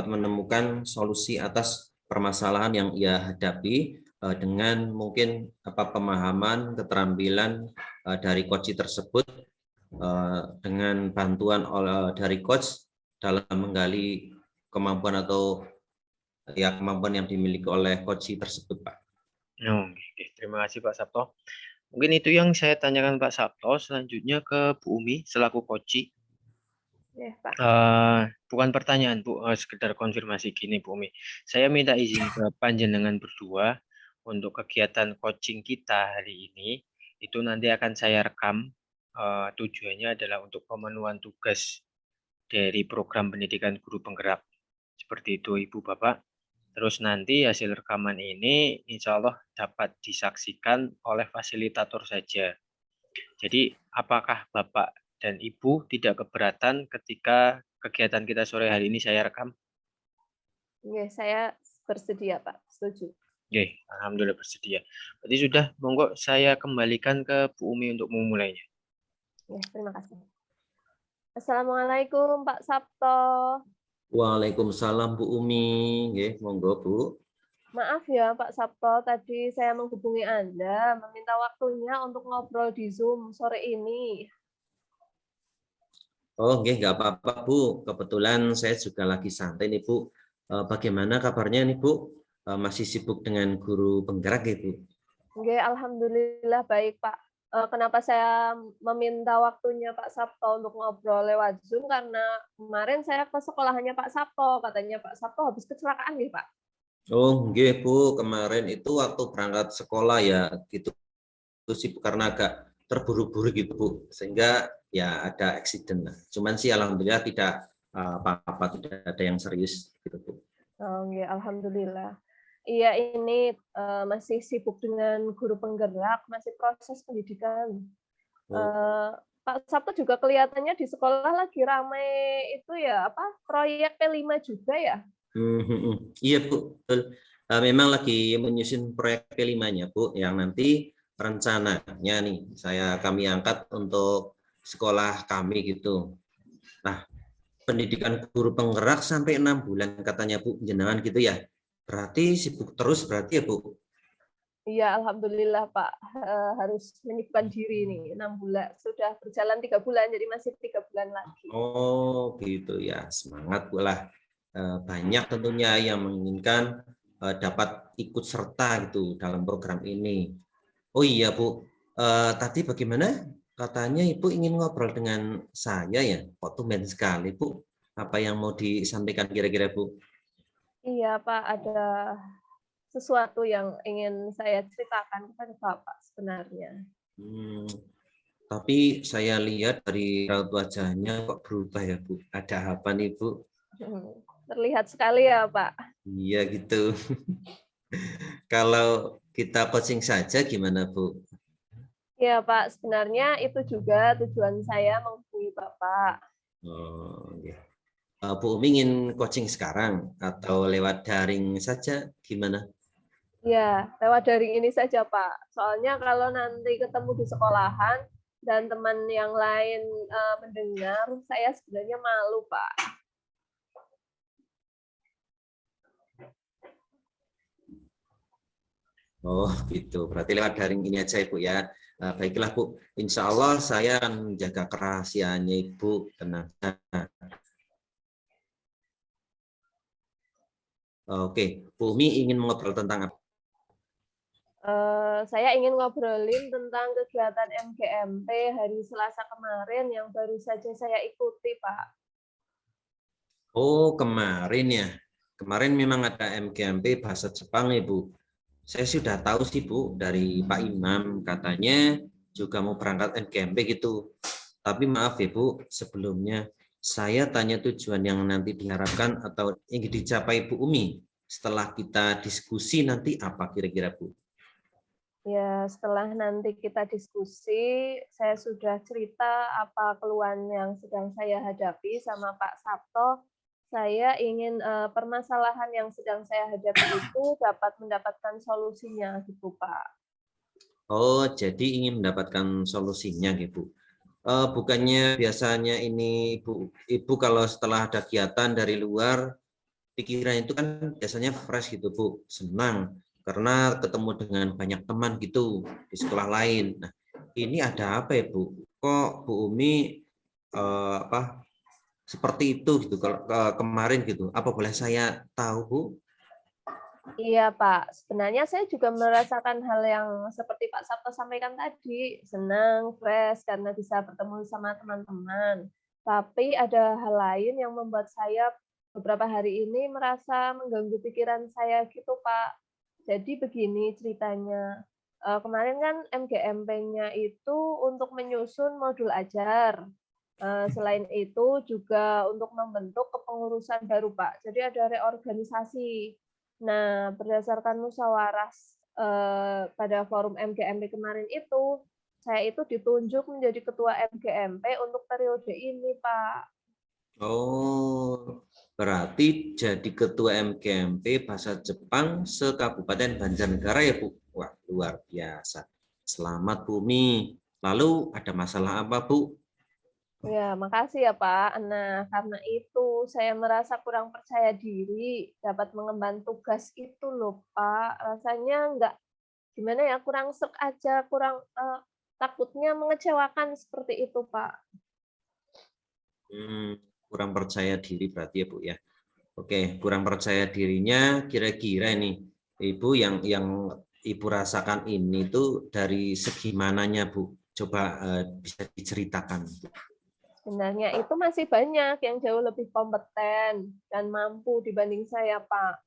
menemukan solusi atas permasalahan yang ia hadapi dengan mungkin pemahaman, keterampilan dari coach tersebut dengan bantuan dari coach dalam menggali kemampuan atau kemampuan yang dimiliki oleh coach tersebut, Pak. Oke, terima kasih Pak Sabto. Mungkin itu yang saya tanyakan Pak Sabto. Selanjutnya ke Bu Umi selaku coach. Ya, Pak. Bukan pertanyaan Bu, sekedar konfirmasi gini Bu Umi. Saya minta izin ke panjenengan berdua untuk kegiatan coaching kita hari ini. Itu nanti akan saya rekam. Tujuannya adalah untuk pemenuhan tugas dari program pendidikan guru penggerak. Seperti itu Ibu Bapak. Terus nanti hasil rekaman ini insya Allah dapat disaksikan oleh fasilitator saja. Jadi apakah Bapak dan Ibu tidak keberatan ketika kegiatan kita sore hari ini saya rekam? Ya, saya bersedia, Pak. Setuju. Oke, alhamdulillah bersedia. Berarti sudah, monggo saya kembalikan ke Bu Umi untuk memulainya. Ya, terima kasih. Assalamualaikum Pak Sabto. Waalaikumsalam Bu Umi, monggo Bu. Maaf ya Pak Sabto, tadi saya menghubungi Anda, meminta waktunya untuk ngobrol di Zoom sore ini. Oh, nggak apa-apa Bu. Kebetulan saya juga lagi santai nih Bu. Bagaimana kabarnya nih Bu? Masih sibuk dengan guru penggerak ya Bu? Oke, alhamdulillah baik Pak. Kenapa saya meminta waktunya Pak Sabto untuk ngobrol lewat Zoom, karena kemarin saya ke sekolahannya Pak Sabto, katanya Pak Sabto habis kecelakaan nih Pak. Oh, nggih Bu, kemarin itu waktu berangkat sekolah ya gitu sih karena agak terburu-buru gitu Bu, sehingga ya ada accident lah. Cuman sih alhamdulillah tidak apa-apa, tidak ada yang serius gitu Bu. Oh, nggih, alhamdulillah. Iya, ini masih sibuk dengan guru penggerak, masih proses pendidikan. Pak Sabto juga kelihatannya di sekolah lagi ramai itu ya, proyek P5 juga ya? Iya Bu, betul. Memang lagi menyusun proyek P5-nya, Bu, yang nanti rencananya nih kami angkat untuk sekolah kami gitu. Nah, pendidikan guru penggerak sampai 6 bulan katanya Bu, jenengan gitu ya. Berarti sibuk terus berarti ya, Bu? Iya, alhamdulillah Pak, harus menyibukkan diri nih 6 bulan. Sudah berjalan 3 bulan, jadi masih 3 bulan lagi. Oh, gitu ya. Semangat Bu lah. Banyak tentunya yang menginginkan dapat ikut serta gitu dalam program ini. Oh iya Bu, tadi bagaimana? Katanya Ibu ingin ngobrol dengan saya ya? Kok tumben sekali Bu? Apa yang mau disampaikan kira-kira Bu? Iya Pak, ada sesuatu yang ingin saya ceritakan kepada Bapak sebenarnya. Hmm, tapi saya lihat dari raut wajahnya kok berubah ya Bu? Ada apa nih Bu? Terlihat sekali ya Pak. Iya gitu. Kalau kita coaching saja gimana Bu? Ya Pak, sebenarnya itu juga tujuan saya menghubungi Bapak. Oh, ya. Bu Umi ingin coaching sekarang atau lewat daring saja gimana? Ya, lewat daring ini saja Pak. Soalnya kalau nanti ketemu di sekolahan dan teman yang lain mendengar, saya sebenarnya malu Pak. Oh gitu, berarti lewat daring ini aja Ibu ya. Baiklah Bu, Insya Allah saya akan menjaga kerahasiaannya Ibu, tenang. Oke, Bu Umi ingin mengobrol tentang apa? Saya ingin ngobrolin tentang kegiatan MGMP hari Selasa kemarin yang baru saja saya ikuti Pak. Oh kemarin ya, kemarin memang ada MGMP bahasa Jepang Ibu. Saya sudah tahu sih Bu dari Pak Imam, katanya juga mau berangkat MGMP gitu. Tapi maaf ya Bu, sebelumnya saya tanya tujuan yang nanti diharapkan atau ingin dicapai Bu Umi setelah kita diskusi nanti apa kira-kira Bu? Ya, setelah nanti kita diskusi, saya sudah cerita apa keluhan yang sedang saya hadapi sama Pak Sabto. Saya ingin permasalahan yang sedang saya hadapi itu dapat mendapatkan solusinya gitu, Pak. Oh, jadi ingin mendapatkan solusinya gitu. Bukannya biasanya ini Ibu kalau setelah ada kegiatan dari luar, pikiran itu kan biasanya fresh gitu Bu, senang karena ketemu dengan banyak teman gitu di sekolah lain. Nah, ini ada apa ya Bu? Kok Bu Umi apa seperti itu gitu kalau kemarin gitu? Apa boleh saya tahu Bu? Iya, Pak. Sebenarnya saya juga merasakan hal yang seperti Pak Sabto sampaikan tadi, senang, fresh karena bisa bertemu sama teman-teman. Tapi ada hal lain yang membuat saya beberapa hari ini merasa mengganggu pikiran saya gitu, Pak. Jadi begini ceritanya. Kemarin kan MGMP-nya itu untuk menyusun modul ajar. Selain itu juga untuk membentuk kepengurusan baru, Pak. Jadi ada reorganisasi. Nah, berdasarkan musyawarah pada forum MGMP kemarin itu, saya itu ditunjuk menjadi ketua MGMP untuk periode ini, Pak. Oh, berarti jadi ketua MGMP Bahasa Jepang se-Kabupaten Banjarnegara ya Bu? Wah, luar biasa. Selamat Bumi. Lalu ada masalah apa Bu? Ya, makasih ya, Pak. Nah, karena itu saya merasa kurang percaya diri dapat mengemban tugas itu loh, Pak. Rasanya nggak gimana ya, kurang serk aja, kurang takutnya mengecewakan seperti itu, Pak. Kurang percaya diri berarti ya Bu ya. Oke, kurang percaya dirinya kira-kira ini Ibu yang Ibu rasakan ini tuh dari segi mananya Bu? Coba bisa diceritakan. Sebenarnya itu masih banyak yang jauh lebih kompeten dan mampu dibanding saya, Pak.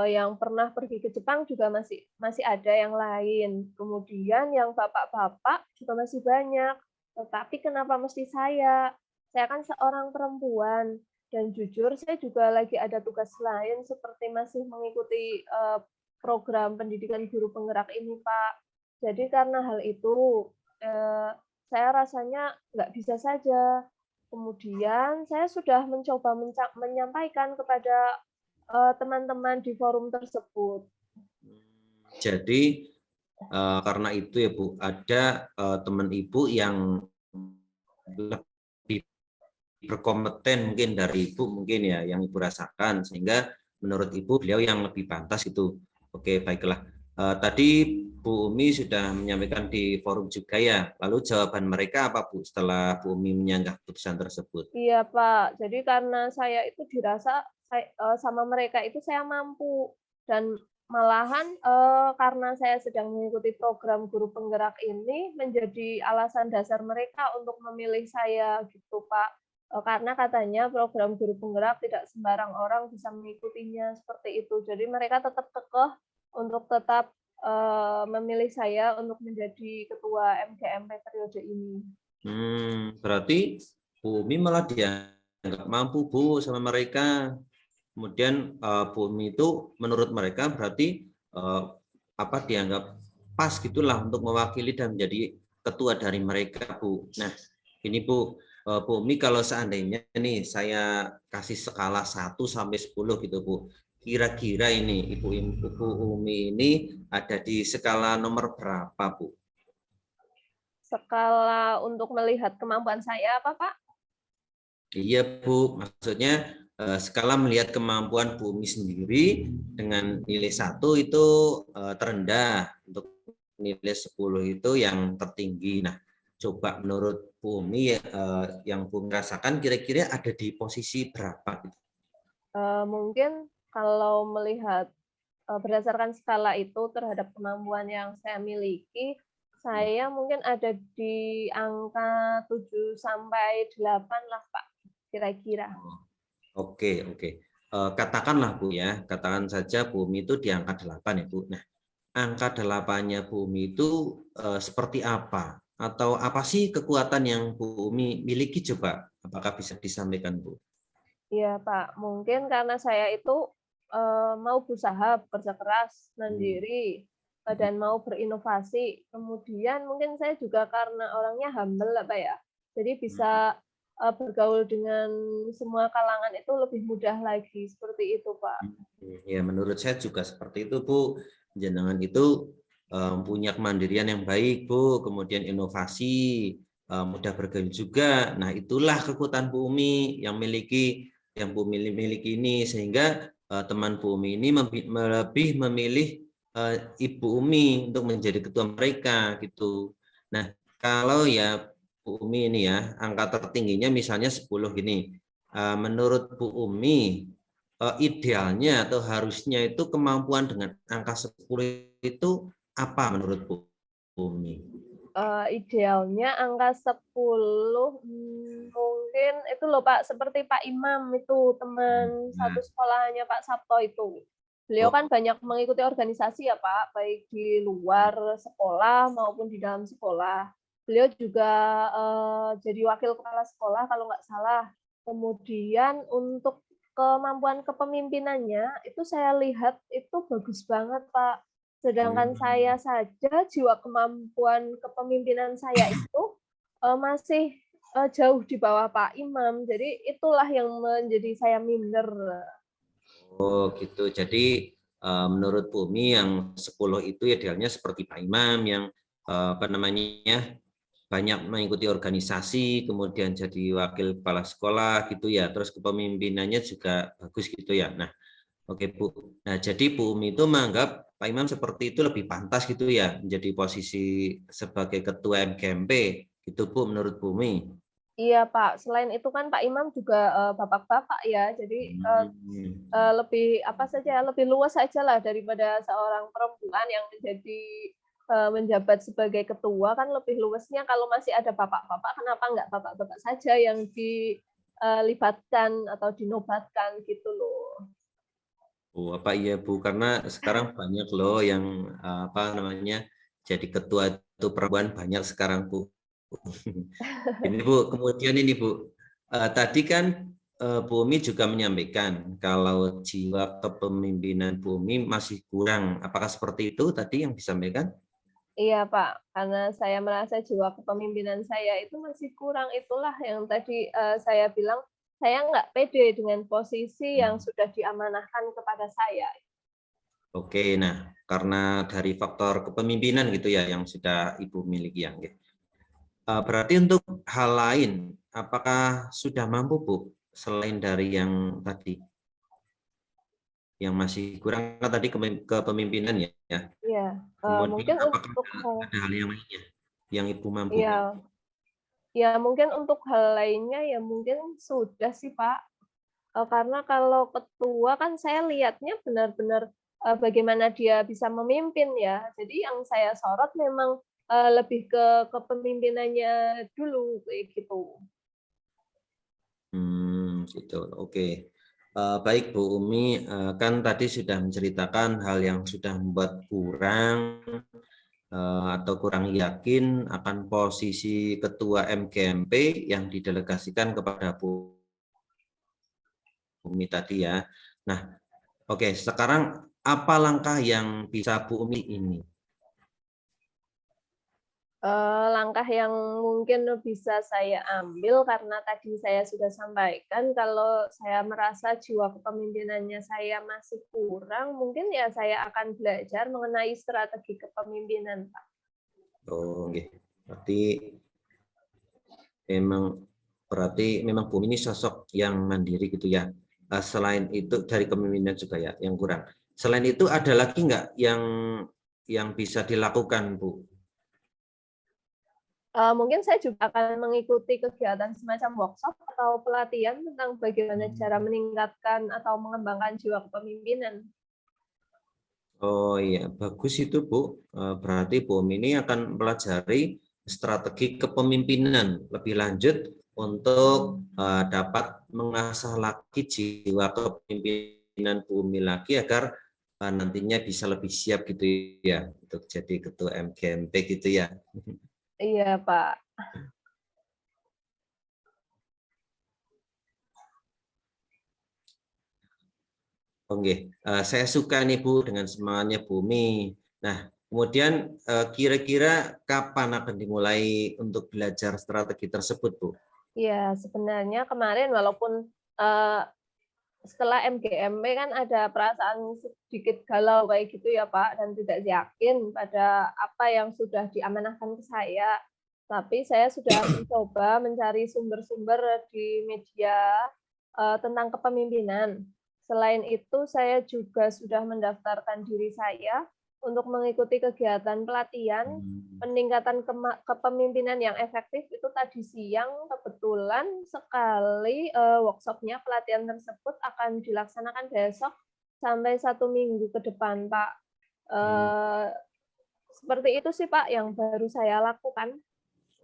Yang pernah pergi ke Jepang juga masih masih ada yang lain. Kemudian yang bapak-bapak juga masih banyak. Tetapi kenapa mesti saya? Saya kan seorang perempuan dan jujur saya juga lagi ada tugas lain seperti masih mengikuti program pendidikan guru penggerak ini, Pak. Jadi karena hal itu saya rasanya nggak bisa saja. Kemudian saya sudah mencoba menyampaikan kepada teman-teman di forum tersebut. Jadi karena itu ya Bu, ada teman Ibu yang lebih berkompeten mungkin dari Ibu mungkin ya, yang Ibu rasakan, sehingga menurut Ibu beliau yang lebih pantas itu. Oke, baiklah. Tadi Bu Umi sudah menyampaikan di forum juga ya, lalu jawaban mereka apa Bu setelah Bu Umi menyanggah keputusan tersebut? Iya, Pak. Jadi karena saya itu dirasa sama mereka itu saya mampu dan malahan karena saya sedang mengikuti program guru penggerak ini menjadi alasan dasar mereka untuk memilih saya gitu, Pak. Karena katanya program guru penggerak tidak sembarang orang bisa mengikutinya seperti itu. Jadi mereka tetap kekeh untuk tetap memilih saya untuk menjadi ketua MGMP periode ini. Berarti Bu Umi malah dianggap mampu Bu sama mereka. Kemudian Bu Umi itu menurut mereka berarti dianggap pas gitulah untuk mewakili dan menjadi ketua dari mereka Bu. Nah ini Bu, Bu Umi kalau seandainya nih saya kasih skala 1 sampai 10 gitu Bu. Kira-kira ini Ibu Umi ini ada di skala nomor berapa Bu? Skala untuk melihat kemampuan saya apa, Pak? Iya Bu, maksudnya skala melihat kemampuan Bu Umi sendiri dengan nilai 1 itu terendah, untuk nilai 10 itu yang tertinggi. Nah, coba menurut Bu Umi yang Bu Umi rasakan kira-kira ada di posisi berapa? Mungkin kalau melihat berdasarkan skala itu terhadap kemampuan yang saya miliki, saya mungkin ada di angka 7 sampai 8 lah, Pak, kira-kira. Oke, oke. Katakanlah Bu ya, katakan saja Bu Umi itu di angka 8 ya Bu. Nah, angka 8-nya Bu Umi itu seperti apa? Atau apa sih kekuatan yang Bu Umi miliki coba? Apakah bisa disampaikan Bu? Iya, Pak, mungkin karena saya itu mau berusaha, bekerja keras, mandiri, dan mau berinovasi. Kemudian mungkin saya juga karena orangnya humble lah, Pak ya. Jadi bisa bergaul dengan semua kalangan itu lebih mudah lagi, seperti itu, Pak. Ya, menurut saya juga seperti itu Bu. Jenengan itu punya kemandirian yang baik Bu, kemudian inovasi, mudah bergaul juga. Nah, itulah kekuatan Bu Umi yang Bu Umi miliki ini, sehingga teman Bu Umi ini lebih memilih Ibu Umi untuk menjadi ketua mereka gitu. Nah, kalau ya Bu Umi ini ya, angka tertingginya misalnya 10 gini. Menurut Bu Umi, idealnya atau harusnya itu kemampuan dengan angka 10 itu apa menurut Bu Umi? Idealnya angka 10, mungkin itu loh, Pak, seperti Pak Imam itu, teman Nah, satu sekolahannya Pak Sabto itu. Beliau oh, kan banyak mengikuti organisasi ya, Pak, baik di luar sekolah maupun di dalam sekolah. Beliau juga, jadi wakil kepala sekolah kalau nggak salah. Kemudian untuk kemampuan kepemimpinannya, itu saya lihat itu bagus banget, Pak. Sedangkan saya saja jiwa kemampuan kepemimpinan saya itu, masih, jauh di bawah Pak Imam. Jadi itulah yang menjadi saya minder. oh gitu. Jadi menurut Bu Umi yang 10 itu idealnya seperti Pak Imam yang apa namanya banyak mengikuti organisasi, kemudian jadi wakil kepala sekolah gitu ya, terus kepemimpinannya juga bagus gitu ya. Nah, oke Bu. Nah, jadi Bu Umi itu menganggap Pak Imam seperti itu lebih pantas gitu ya, menjadi posisi sebagai ketua MGMP, gitu Bu menurut Bu Umi. Iya, Pak. Selain itu kan Pak Imam juga, bapak-bapak ya, jadi, Hmm. lebih apa saja, lebih luas sajalah daripada seorang perempuan yang menjabat sebagai ketua kan lebih luasnya kalau masih ada bapak-bapak, kenapa nggak bapak-bapak saja yang dilibatkan atau dinobatkan gitu loh. Oh, apa iya Bu? Karena sekarang banyak loh yang apa namanya jadi ketua itu perempuan banyak sekarang Bu. Ini Bu, kemudian ini Bu, tadi kan Bu Umi juga menyampaikan kalau jiwa kepemimpinan Bu Umi masih kurang. Apakah seperti itu tadi yang disampaikan? Iya, Pak, karena saya merasa jiwa kepemimpinan saya itu masih kurang, itulah yang tadi, saya bilang, saya nggak pede dengan posisi yang sudah diamanahkan kepada saya. Oke, nah karena dari faktor kepemimpinan gitu ya yang sudah Ibu miliki ya. Berarti untuk hal lain, apakah sudah mampu Bu selain dari yang tadi, yang masih kurang kan tadi kepemimpinan ya? Iya, Kemudian mungkin apakah untuk ada hal yang lainnya yang Ibu mampu? iya, ya mungkin untuk hal lainnya ya mungkin sudah sih Pak. Karena kalau ketua kan saya lihatnya benar-benar, bagaimana dia bisa memimpin ya. Jadi yang saya sorot memang, lebih ke kepemimpinannya dulu, kayak gitu. Gitu. Oke. Baik Bu Umi, kan tadi sudah menceritakan hal yang sudah membuat kurang atau kurang yakin akan posisi Ketua MGMP yang didelegasikan kepada Bu Umi tadi ya. Nah, oke, sekarang apa langkah yang bisa Bu Umi ini? Langkah yang mungkin bisa saya ambil karena tadi saya sudah sampaikan kalau saya merasa jiwa kepemimpinannya saya masih kurang, mungkin ya saya akan belajar mengenai strategi kepemimpinan, Pak. Oh, oke. Memang berarti memang Bu Umi ini sosok yang mandiri gitu ya. Selain itu dari kepemimpinan juga ya yang kurang. Selain itu ada lagi nggak yang bisa dilakukan Bu? Mungkin saya juga akan mengikuti kegiatan semacam workshop atau pelatihan tentang bagaimana cara meningkatkan atau mengembangkan jiwa kepemimpinan. Oh iya, bagus itu Bu. Berarti Bu Umi ini akan pelajari strategi kepemimpinan lebih lanjut untuk dapat mengasah lagi jiwa kepemimpinan Bu Umi lagi agar nantinya bisa lebih siap gitu ya untuk jadi ketua MGMP gitu ya. Iya, Pak. Oke, saya suka nih Bu dengan semangatnya Bumi. Nah, kemudian kira-kira kapan akan dimulai untuk belajar strategi tersebut, Bu? Iya, sebenarnya kemarin walaupun, eee, setelah MGMP kan ada perasaan sedikit galau kayak gitu ya, Pak, dan tidak yakin pada apa yang sudah diamanahkan ke saya. Tapi saya sudah mencoba mencari sumber-sumber di media, tentang kepemimpinan. Selain itu saya juga sudah mendaftarkan diri saya untuk mengikuti kegiatan pelatihan Hmm. peningkatan kepemimpinan yang efektif itu tadi siang kebetulan sekali, workshop-nya pelatihan tersebut akan dilaksanakan besok sampai 1 minggu ke depan, Pak. Hmm. Eee, Seperti itu sih, Pak, yang baru saya lakukan.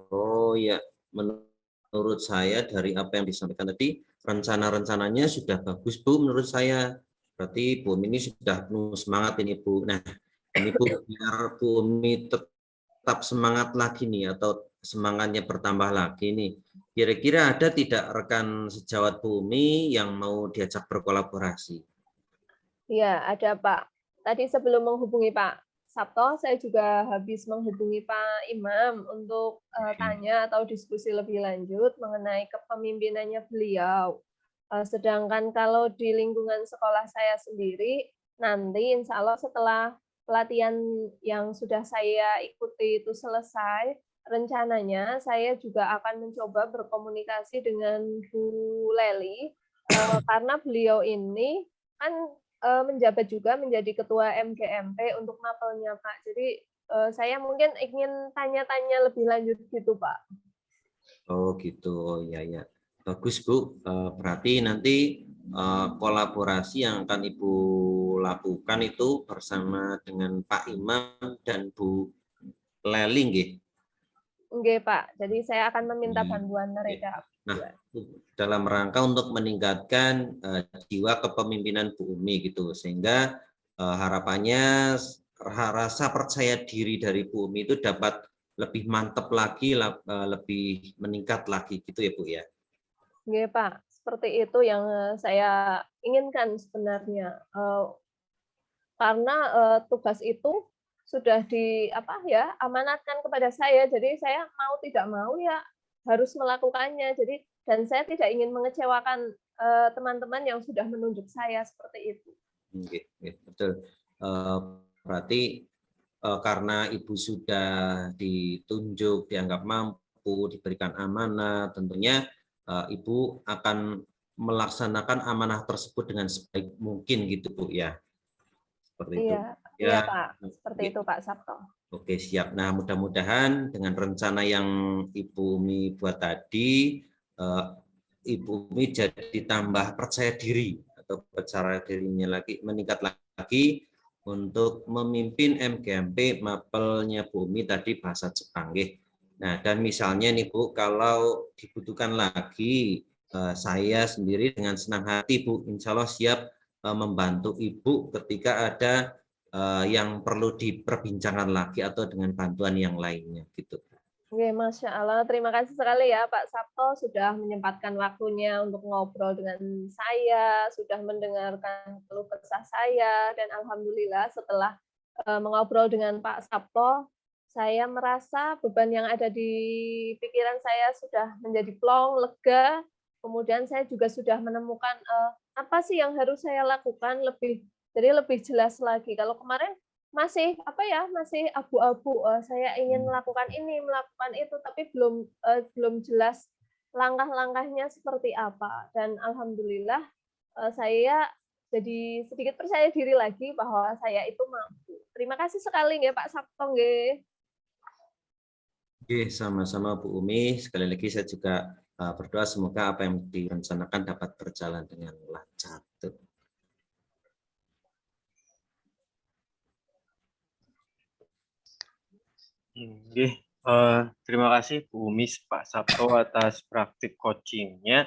Oh ya, menurut saya dari apa yang disampaikan tadi, rencana-rencananya sudah bagus Bu menurut saya. Berarti Bu ini sudah penuh semangat ini Bu. Nah, ini Bu, biar Bu Umi tetap semangat lagi nih atau semangatnya bertambah lagi nih. Kira-kira ada tidak rekan sejawat Bu Umi yang mau diajak berkolaborasi? Iya, ada, Pak. Tadi sebelum menghubungi Pak Sabto, saya juga habis menghubungi Pak Imam untuk, tanya atau diskusi lebih lanjut mengenai kepemimpinannya beliau. Sedangkan kalau di lingkungan sekolah saya sendiri, nanti insya Allah setelah pelatihan yang sudah saya ikuti itu selesai, rencananya saya juga akan mencoba berkomunikasi dengan Bu Leli, karena beliau ini kan menjabat juga menjadi ketua MGMP untuk mapelnya, Pak. Jadi, saya mungkin ingin tanya-tanya lebih lanjut gitu, Pak. Oh gitu, oh iya ya. Bagus Bu. Berarti nanti kolaborasi yang akan Ibu lakukan itu bersama dengan Pak Imam dan Bu Leling, nggih. Nggih, Pak. Jadi saya akan meminta Iya, bantuan oke. mereka. Nah, dalam rangka untuk meningkatkan jiwa kepemimpinan Bu Umi gitu, sehingga harapannya rasa percaya diri dari Bu Umi itu dapat lebih mantap lagi, lebih meningkat lagi gitu ya Bu ya. Nggih, Pak. Seperti itu yang, saya inginkan sebenarnya, karena, tugas itu sudah apa ya, amanatkan kepada saya. Jadi saya mau tidak mau ya harus melakukannya. Jadi dan saya tidak ingin mengecewakan, teman-teman yang sudah menunjuk saya seperti itu. Nggih, nggih, betul. berarti karena Ibu sudah ditunjuk, dianggap mampu, diberikan amanah, tentunya Ibu akan melaksanakan amanah tersebut dengan sebaik mungkin gitu Bu ya. Seperti itu. Iya Ya, Pak, seperti itu Pak Sabto. Oke, siap. Nah, mudah-mudahan dengan rencana yang Ibu Umi buat tadi, Ibu Umi jadi tambah percaya diri atau percaya dirinya lagi meningkat lagi untuk memimpin MGMP mapelnya Bu Umi tadi bahasa Jepang. Nah, dan misalnya nih Bu, kalau dibutuhkan lagi, saya sendiri dengan senang hati Bu, insya Allah siap membantu Ibu ketika ada yang perlu diperbincangkan lagi atau dengan bantuan yang lainnya gitu. Oke, Masya Allah. Terima kasih sekali ya Pak Sabto sudah menyempatkan waktunya untuk ngobrol dengan saya, sudah mendengarkan keluh kesah saya, dan Alhamdulillah setelah mengobrol dengan Pak Sabto, saya merasa beban yang ada di pikiran saya sudah menjadi plong, lega, kemudian saya juga sudah menemukan apa sih yang harus saya lakukan jadi lebih jelas lagi. Kalau kemarin masih masih abu-abu, saya ingin melakukan ini, melakukan itu, tapi belum jelas langkah-langkahnya seperti apa. Dan alhamdulillah saya jadi sedikit percaya diri lagi bahwa saya itu mampu. Terima kasih sekali nggih Pak Sabto nggih. Oke, sama-sama Bu Umi. Sekali lagi saya juga berdoa semoga apa yang direncanakan dapat berjalan dengan lancar. Terima kasih Bu Umi, Pak Sabto atas praktik coachingnya.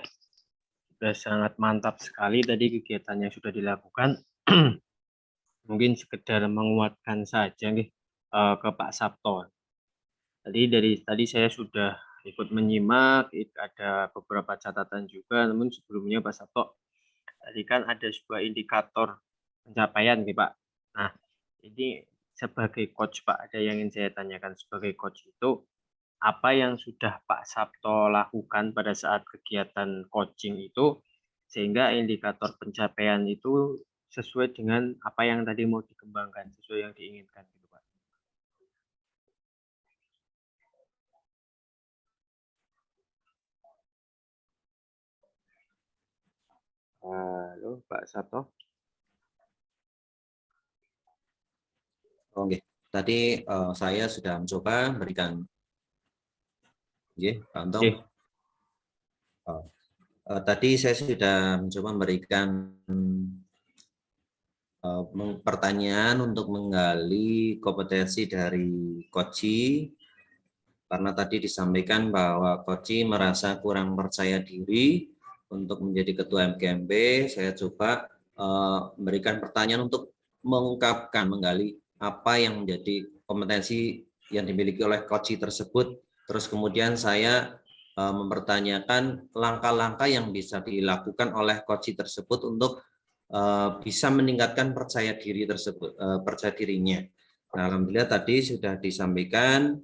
Sudah sangat mantap sekali tadi kegiatannya sudah dilakukan. Mungkin sekedar menguatkan saja nih ke Pak Sabto. Dari tadi saya sudah ikut menyimak, ada beberapa catatan juga. Namun sebelumnya Pak Sabto, tadi kan ada sebuah indikator pencapaian nih Pak. Nah, ini sebagai coach Pak, ada yang ingin saya tanyakan sebagai coach itu, apa yang sudah Pak Sabto lakukan pada saat kegiatan coaching itu, sehingga indikator pencapaian itu sesuai dengan apa yang tadi mau dikembangkan, sesuai yang diinginkan gitu Pak. Halo Pak Sabto. Oke, tadi saya sudah mencoba memberikan, Pak Antong. Tadi saya sudah mencoba memberikan pertanyaan untuk menggali kompetensi dari Koci, karena tadi disampaikan bahwa Koci merasa kurang percaya diri untuk menjadi ketua MGMP. Saya coba memberikan pertanyaan untuk mengungkapkan, menggali apa yang menjadi kompetensi yang dimiliki oleh Koci tersebut. Terus kemudian saya mempertanyakan langkah-langkah yang bisa dilakukan oleh Koci tersebut untuk bisa meningkatkan percaya diri tersebut, percaya dirinya. Nah, alhamdulillah tadi sudah disampaikan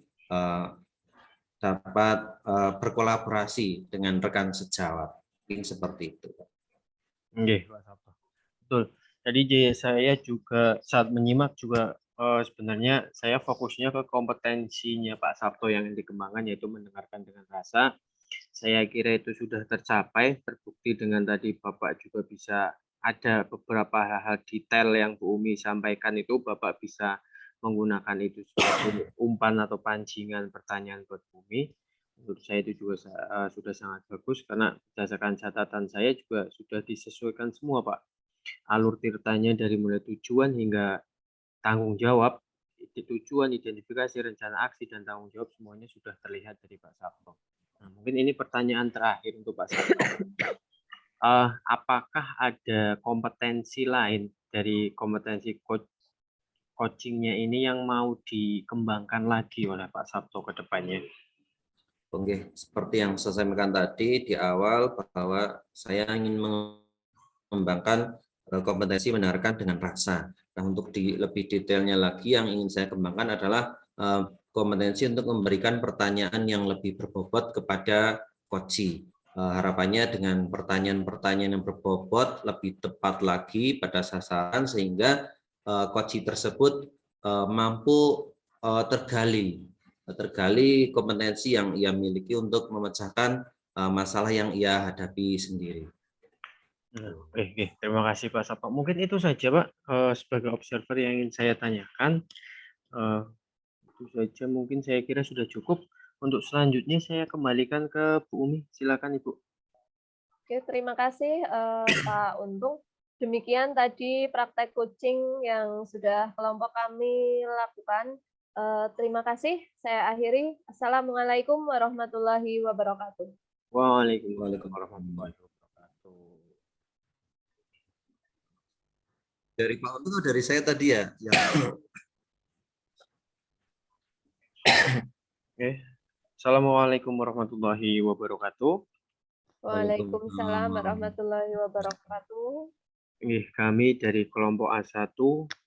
dapat berkolaborasi dengan rekan sejawat, mungkin seperti itu. Oke, Pak Sabto. Betul. Tadi saya juga saat menyimak juga sebenarnya saya fokusnya ke kompetensinya Pak Sabto yang dikembangkan, yaitu mendengarkan dengan rasa. Saya kira itu sudah tercapai, terbukti dengan tadi Bapak juga bisa ada beberapa hal-hal detail yang Bu Umi sampaikan itu Bapak bisa menggunakan itu sebagai umpan atau pancingan pertanyaan buat Bu Umi. Menurut saya itu juga sudah sangat bagus karena berdasarkan catatan saya juga sudah disesuaikan semua Pak. Alur ceritanya dari mulai tujuan hingga tanggung jawab, tujuan, identifikasi, rencana aksi, dan tanggung jawab semuanya sudah terlihat dari Pak Sabto. Nah, mungkin ini pertanyaan terakhir untuk Pak Sabto. Apakah ada kompetensi lain dari kompetensi coachingnya ini yang mau dikembangkan lagi oleh Pak Sabto ke depannya? Oke, seperti yang saya sampaikan tadi di awal bahwa saya ingin mengembangkan kompetensi mendengarkan dengan rasa. Nah, untuk lebih detailnya lagi yang ingin saya kembangkan adalah kompetensi untuk memberikan pertanyaan yang lebih berbobot kepada coach. Harapannya dengan pertanyaan-pertanyaan yang berbobot lebih tepat lagi pada sasaran sehingga coach tersebut mampu tergali kompetensi yang ia miliki untuk memecahkan masalah yang ia hadapi sendiri. Oke, terima kasih Pak Sapto. Mungkin itu saja Pak sebagai observer yang ingin saya tanyakan. Itu saja mungkin saya kira sudah cukup. Untuk selanjutnya saya kembalikan ke Bu Umi. Silakan Ibu. Oke, terima kasih Pak Untung. Demikian tadi praktek coaching yang sudah kelompok kami lakukan. Terima kasih. Saya akhiri. Assalamualaikum warahmatullahi wabarakatuh. Waalaikumsalam warahmatullahi wabarakatuh. Dari Pak Untung atau dari saya tadi ya? Oke. Assalamualaikum warahmatullahi wabarakatuh. Waalaikumsalam warahmatullahi wabarakatuh. Kami dari kelompok A1,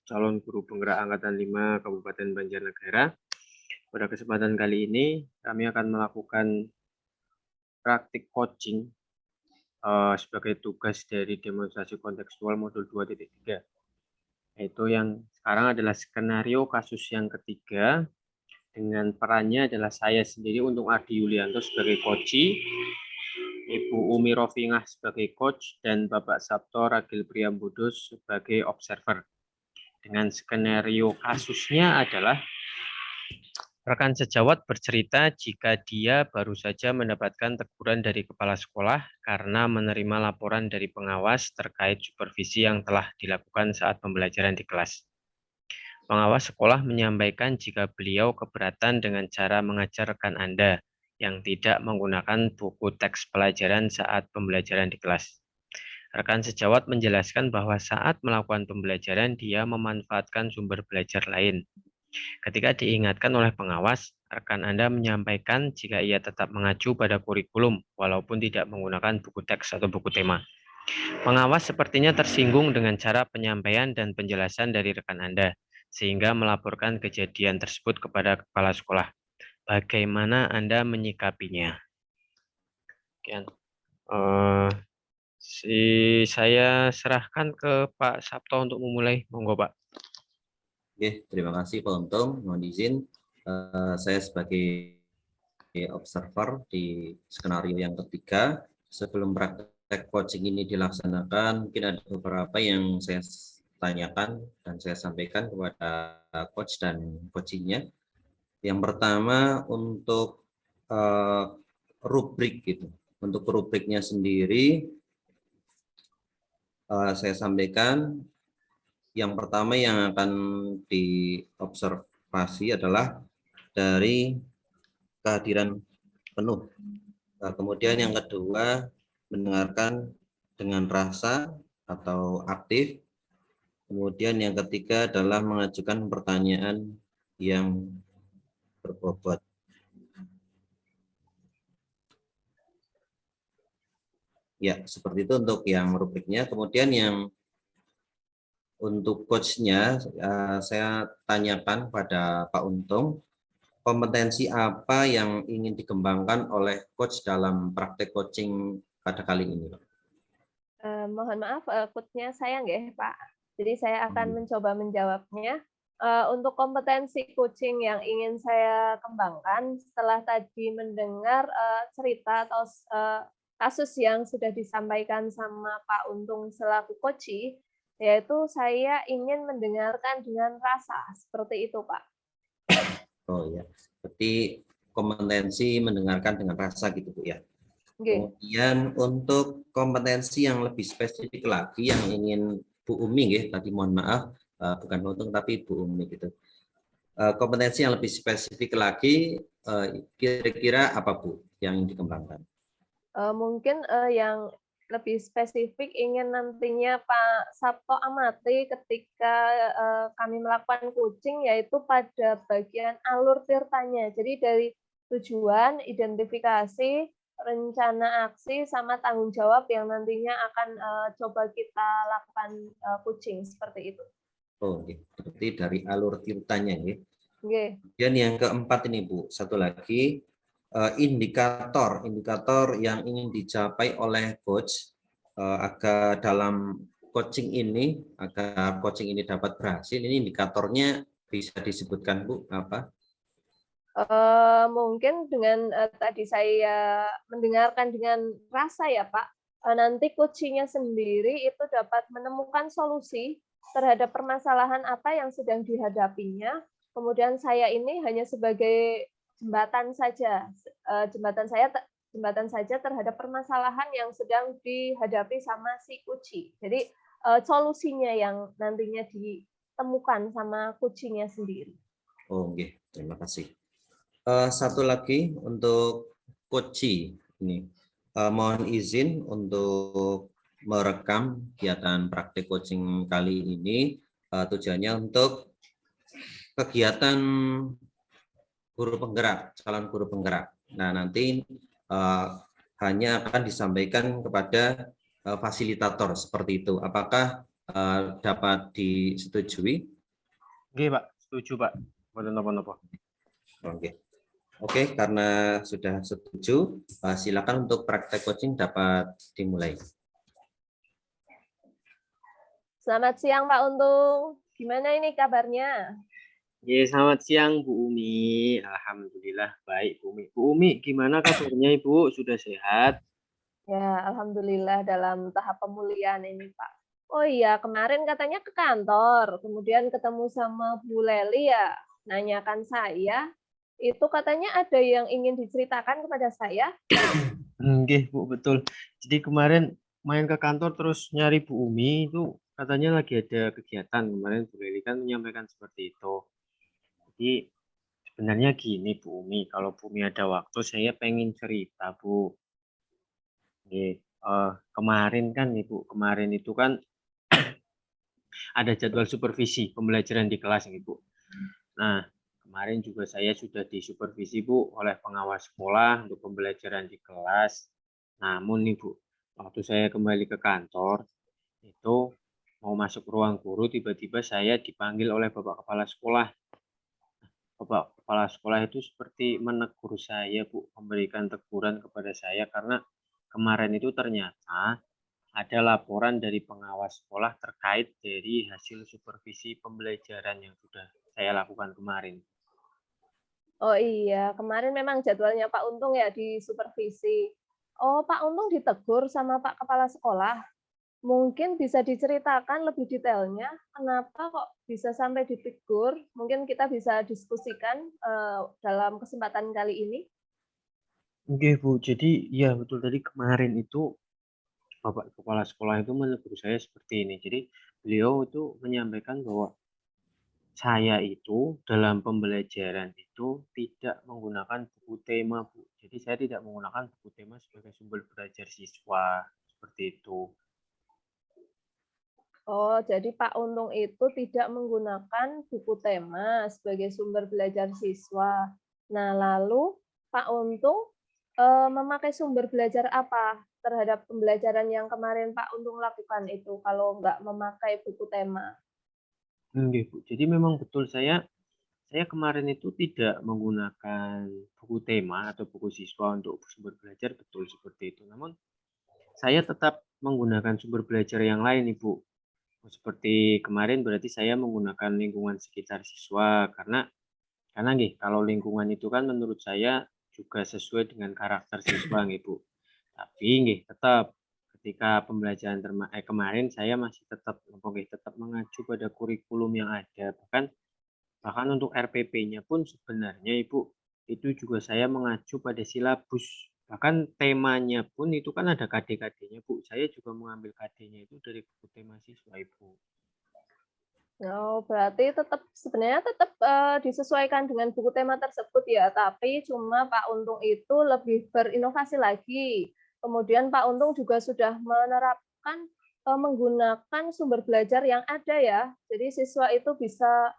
calon guru penggerak Angkatan 5 Kabupaten Banjarnegara. Pada kesempatan kali ini, kami akan melakukan praktik coaching sebagai tugas dari demonstrasi kontekstual modul 2.3. Yaitu yang sekarang adalah skenario kasus yang ketiga, dengan perannya adalah saya sendiri untuk Adi Yulianto sebagai coach, Ibu Umi Rofinah sebagai coach, dan Bapak Sabto Ragil Priambodo sebagai observer. Dengan skenario kasusnya adalah rekan sejawat bercerita jika dia baru saja mendapatkan teguran dari kepala sekolah karena menerima laporan dari pengawas terkait supervisi yang telah dilakukan saat pembelajaran di kelas. Pengawas sekolah menyampaikan jika beliau keberatan dengan cara mengajar rekan Anda yang tidak menggunakan buku teks pelajaran saat pembelajaran di kelas. Rekan sejawat menjelaskan bahwa saat melakukan pembelajaran dia memanfaatkan sumber belajar lain. Ketika diingatkan oleh pengawas, rekan Anda menyampaikan jika ia tetap mengacu pada kurikulum walaupun tidak menggunakan buku teks atau buku tema. Pengawas sepertinya tersinggung dengan cara penyampaian dan penjelasan dari rekan Anda, sehingga melaporkan kejadian tersebut kepada kepala sekolah. Bagaimana Anda menyikapinya? Saya serahkan ke Pak Sabto untuk memulai. Monggo Pak. Oke, terima kasih Pak Untung. Mohon izin, saya sebagai observer di skenario yang ketiga, sebelum praktek coaching ini dilaksanakan, mungkin ada beberapa yang saya tanyakan dan saya sampaikan kepada coach dan coachingnya. Yang pertama untuk rubrik gitu. Untuk rubriknya sendiri saya sampaikan yang pertama yang akan diobservasi adalah dari kehadiran penuh. Kemudian yang kedua mendengarkan dengan rasa atau aktif. Kemudian yang ketiga adalah mengajukan pertanyaan yang berbobot. Ya, seperti itu untuk yang rubriknya. Kemudian yang untuk coachnya, saya tanyakan pada Pak Untung, kompetensi apa yang ingin dikembangkan oleh coach dalam praktek coaching pada kali ini, Pak? Mohon maaf, coach-nya saya nggih, Pak. Jadi saya akan mencoba menjawabnya. Untuk kompetensi coaching yang ingin saya kembangkan setelah tadi mendengar cerita atau kasus yang sudah disampaikan sama Pak Untung selaku coach, yaitu saya ingin mendengarkan dengan rasa, seperti itu, Pak. Oh ya, berarti kompetensi mendengarkan dengan rasa gitu, Bu ya. Kemudian untuk kompetensi yang lebih spesifik lagi yang ingin Bu Umi ya, tadi mohon maaf bukan Untung tapi Bu Umi gitu. Kompetensi yang lebih spesifik lagi kira-kira apa Bu yang ingin dikembangkan? Mungkin yang lebih spesifik ingin nantinya Pak Sabto amati ketika kami melakukan coaching yaitu pada bagian alur tirtanya. Jadi dari tujuan, identifikasi, rencana aksi sama tanggung jawab yang nantinya akan coba kita lakukan coaching seperti itu. Oh, berarti dari alur tirtanya ya. Dan yang keempat ini Bu, satu lagi indikator yang ingin dicapai oleh coach agar dalam coaching ini, agar coaching ini dapat berhasil, ini indikatornya bisa disebutkan Bu apa? Mungkin dengan tadi saya mendengarkan dengan rasa ya Pak, nanti coaching-nya sendiri itu dapat menemukan solusi terhadap permasalahan apa yang sedang dihadapinya. Kemudian saya ini hanya sebagai jembatan saja, jembatan saja terhadap permasalahan yang sedang dihadapi sama si coaching. Jadi solusinya yang nantinya ditemukan sama coaching-nya sendiri. Oh, oke, terima kasih. Satu lagi untuk Koci ini, mohon izin untuk merekam kegiatan praktik coaching kali ini. Tujuannya untuk kegiatan guru penggerak, calon guru penggerak. Nah, nanti hanya akan disampaikan kepada fasilitator seperti itu. Apakah dapat disetujui? Oke, Pak. Setuju, Pak. Mboten napa-napa. Oke. Oke, karena sudah setuju, silakan untuk praktek coaching dapat dimulai. Selamat siang Pak Untung. Gimana ini kabarnya? Ya, selamat siang Bu Umi. Alhamdulillah baik Bu Umi. Bu Umi, gimana kabarnya Ibu? Sudah sehat? Ya, alhamdulillah dalam tahap pemulihan ini Pak. Oh iya, kemarin katanya ke kantor, kemudian ketemu sama Bu Leli ya, nanyakan saya, itu katanya ada yang ingin diceritakan kepada saya. Oke, Bu, betul. Jadi kemarin main ke kantor terus nyari Bu Umi itu katanya lagi ada kegiatan. Kemarin Bu Leli kan menyampaikan seperti itu. Jadi sebenarnya gini Bu Umi, kalau Bu Umi ada waktu saya pengen cerita Bu. Kemarin kan Ibu, kemarin itu kan ada jadwal supervisi pembelajaran di kelas Ibu. Nah, kemarin juga saya sudah disupervisi Bu oleh pengawas sekolah untuk pembelajaran di kelas. Namun nih Bu, waktu saya kembali ke kantor, itu mau masuk ruang guru, tiba-tiba saya dipanggil oleh Bapak Kepala Sekolah. Bapak Kepala Sekolah itu seperti menegur saya Bu, memberikan teguran kepada saya karena kemarin itu ternyata ada laporan dari pengawas sekolah terkait dari hasil supervisi pembelajaran yang sudah saya lakukan kemarin. Oh iya, kemarin memang jadwalnya Pak Untung ya di supervisi. Oh, Pak Untung ditegur sama Pak Kepala Sekolah. Mungkin bisa diceritakan lebih detailnya, kenapa kok bisa sampai ditegur? Mungkin kita bisa diskusikan dalam kesempatan kali ini. Oke Bu, jadi ya betul tadi kemarin itu Bapak Kepala Sekolah itu menegur saya seperti ini. Jadi beliau itu menyampaikan bahwa saya itu dalam pembelajaran itu tidak menggunakan buku tema Bu. Jadi saya tidak menggunakan buku tema sebagai sumber belajar siswa seperti itu. Oh, jadi Pak Untung itu tidak menggunakan buku tema sebagai sumber belajar siswa. Nah, lalu Pak Untung memakai sumber belajar apa terhadap pembelajaran yang kemarin Pak Untung lakukan itu kalau nggak memakai buku tema? Oke Bu, jadi memang betul saya kemarin itu tidak menggunakan buku tema atau buku siswa untuk sumber belajar, betul seperti itu. Namun saya tetap menggunakan sumber belajar yang lain Ibu. Seperti kemarin berarti saya menggunakan lingkungan sekitar siswa karena nggih kalau lingkungan itu kan menurut saya juga sesuai dengan karakter siswa nggih Bu. Tapi nggih tetap ketika pembelajaran kemarin saya masih tetap tetap mengacu pada kurikulum yang ada. Bahkan untuk RPP-nya pun sebenarnya Ibu, itu juga saya mengacu pada silabus. Bahkan temanya pun itu kan ada KD-KD-nya Bu. Saya juga mengambil KD-nya itu dari buku tema siswa Ibu. Oh, berarti sebenarnya tetap disesuaikan dengan buku tema tersebut ya, tapi cuma Pak Untung itu lebih berinovasi lagi. Kemudian Pak Untung juga sudah menerapkan menggunakan sumber belajar yang ada ya. Jadi siswa itu bisa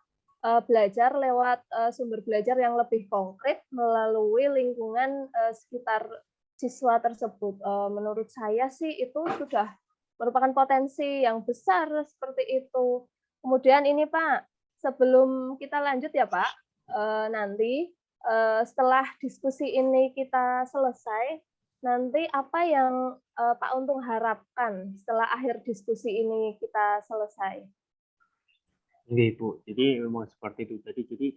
belajar lewat sumber belajar yang lebih konkret melalui lingkungan sekitar siswa tersebut. Menurut saya sih itu sudah merupakan potensi yang besar seperti itu. Kemudian ini Pak, sebelum kita lanjut ya Pak, nanti setelah diskusi ini kita selesai, nanti apa yang Pak Untung harapkan setelah akhir diskusi ini kita selesai? Oke, Bu. Jadi memang seperti itu tadi. Jadi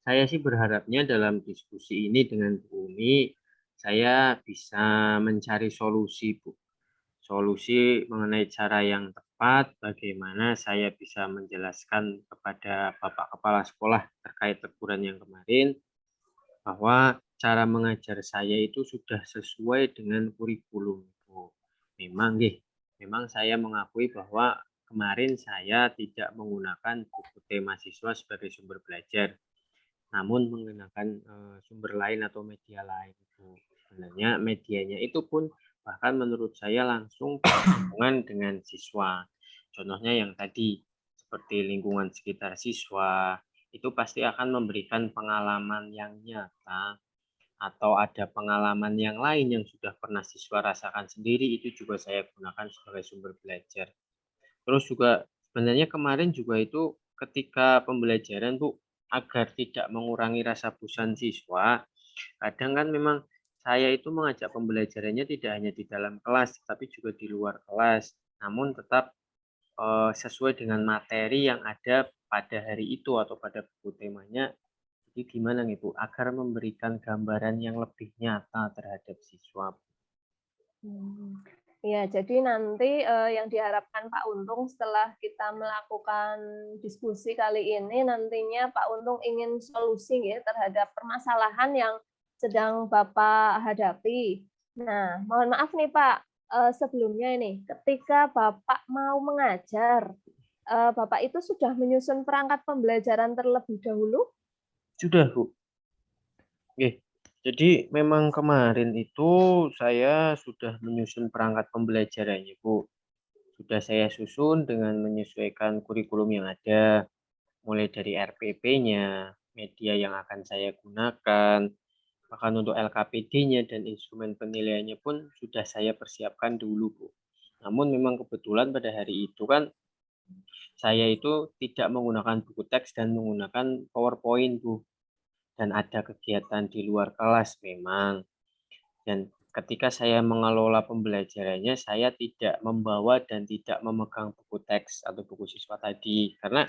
saya sih berharapnya dalam diskusi ini dengan Bu Umi, saya bisa mencari solusi, Bu. Solusi mengenai cara yang tepat, bagaimana saya bisa menjelaskan kepada Bapak Kepala Sekolah terkait teguran yang kemarin, bahwa cara mengajar saya itu sudah sesuai dengan kurikulum. Bu. Memang, memang saya mengakui bahwa kemarin saya tidak menggunakan buku tema siswa sebagai sumber belajar, namun menggunakan sumber lain atau media lain. Bu. Sebenarnya medianya itu pun bahkan menurut saya langsung berhubungan dengan siswa. Contohnya yang tadi, seperti lingkungan sekitar siswa, itu pasti akan memberikan pengalaman yang nyata atau ada pengalaman yang lain yang sudah pernah siswa rasakan sendiri, itu juga saya gunakan sebagai sumber belajar. Terus juga sebenarnya kemarin juga itu ketika pembelajaran Bu, agar tidak mengurangi rasa bosan siswa, kadang kan memang saya itu mengajak pembelajarannya tidak hanya di dalam kelas, tapi juga di luar kelas. Namun tetap sesuai dengan materi yang ada pada hari itu atau pada buku temanya. Jadi gimana nih Bu, agar memberikan gambaran yang lebih nyata terhadap siswa? Ya, jadi nanti yang diharapkan Pak Untung setelah kita melakukan diskusi kali ini, nantinya Pak Untung ingin solusi ya terhadap permasalahan yang sedang Bapak hadapi. Nah, mohon maaf nih Pak, sebelumnya ini, ketika Bapak mau mengajar, Bapak itu sudah menyusun perangkat pembelajaran terlebih dahulu? Sudah Bu. Oke. Jadi memang kemarin itu saya sudah menyusun perangkat pembelajarannya Bu. Sudah saya susun dengan menyesuaikan kurikulum yang ada, mulai dari RPP-nya, media yang akan saya gunakan, bahkan untuk LKPD-nya dan instrumen penilaiannya pun sudah saya persiapkan dulu, Bu. Namun memang kebetulan pada hari itu kan saya itu tidak menggunakan buku teks dan menggunakan PowerPoint, Bu. Dan ada kegiatan di luar kelas memang. Dan ketika saya mengelola pembelajarannya, saya tidak membawa dan tidak memegang buku teks atau buku siswa tadi. Karena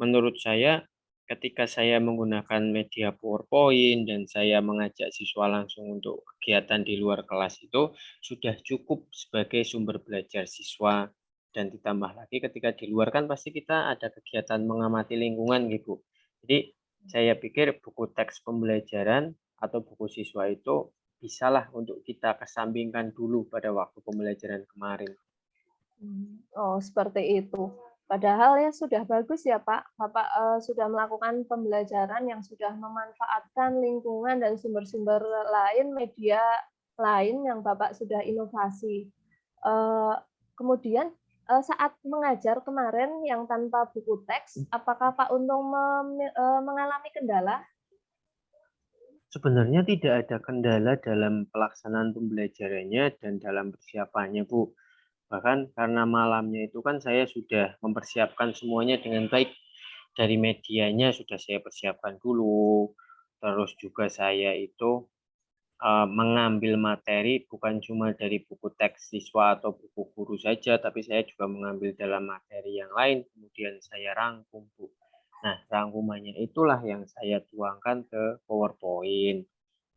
menurut saya ketika saya menggunakan media PowerPoint dan saya mengajak siswa langsung untuk kegiatan di luar kelas itu sudah cukup sebagai sumber belajar siswa. Dan ditambah lagi ketika di luar kan pasti kita ada kegiatan mengamati lingkungan gitu. Jadi saya pikir buku teks pembelajaran atau buku siswa itu bisalah untuk kita kesampingkan dulu pada waktu pembelajaran kemarin. Oh, seperti itu. Padahal ya sudah bagus ya Pak, Bapak sudah melakukan pembelajaran yang sudah memanfaatkan lingkungan dan sumber-sumber lain, media lain yang Bapak sudah inovasi. Kemudian saat mengajar kemarin yang tanpa buku teks, apakah Pak Untung mengalami kendala? Sebenarnya tidak ada kendala dalam pelaksanaan pembelajarannya dan dalam persiapannya, Bu. Bahkan karena malamnya itu kan saya sudah mempersiapkan semuanya dengan baik. Dari medianya sudah saya persiapkan dulu. Terus juga saya itu mengambil materi bukan cuma dari buku teks siswa atau buku guru saja, tapi saya juga mengambil dalam materi yang lain, kemudian saya rangkum, Bu. Nah, rangkumannya itulah yang saya tuangkan ke PowerPoint.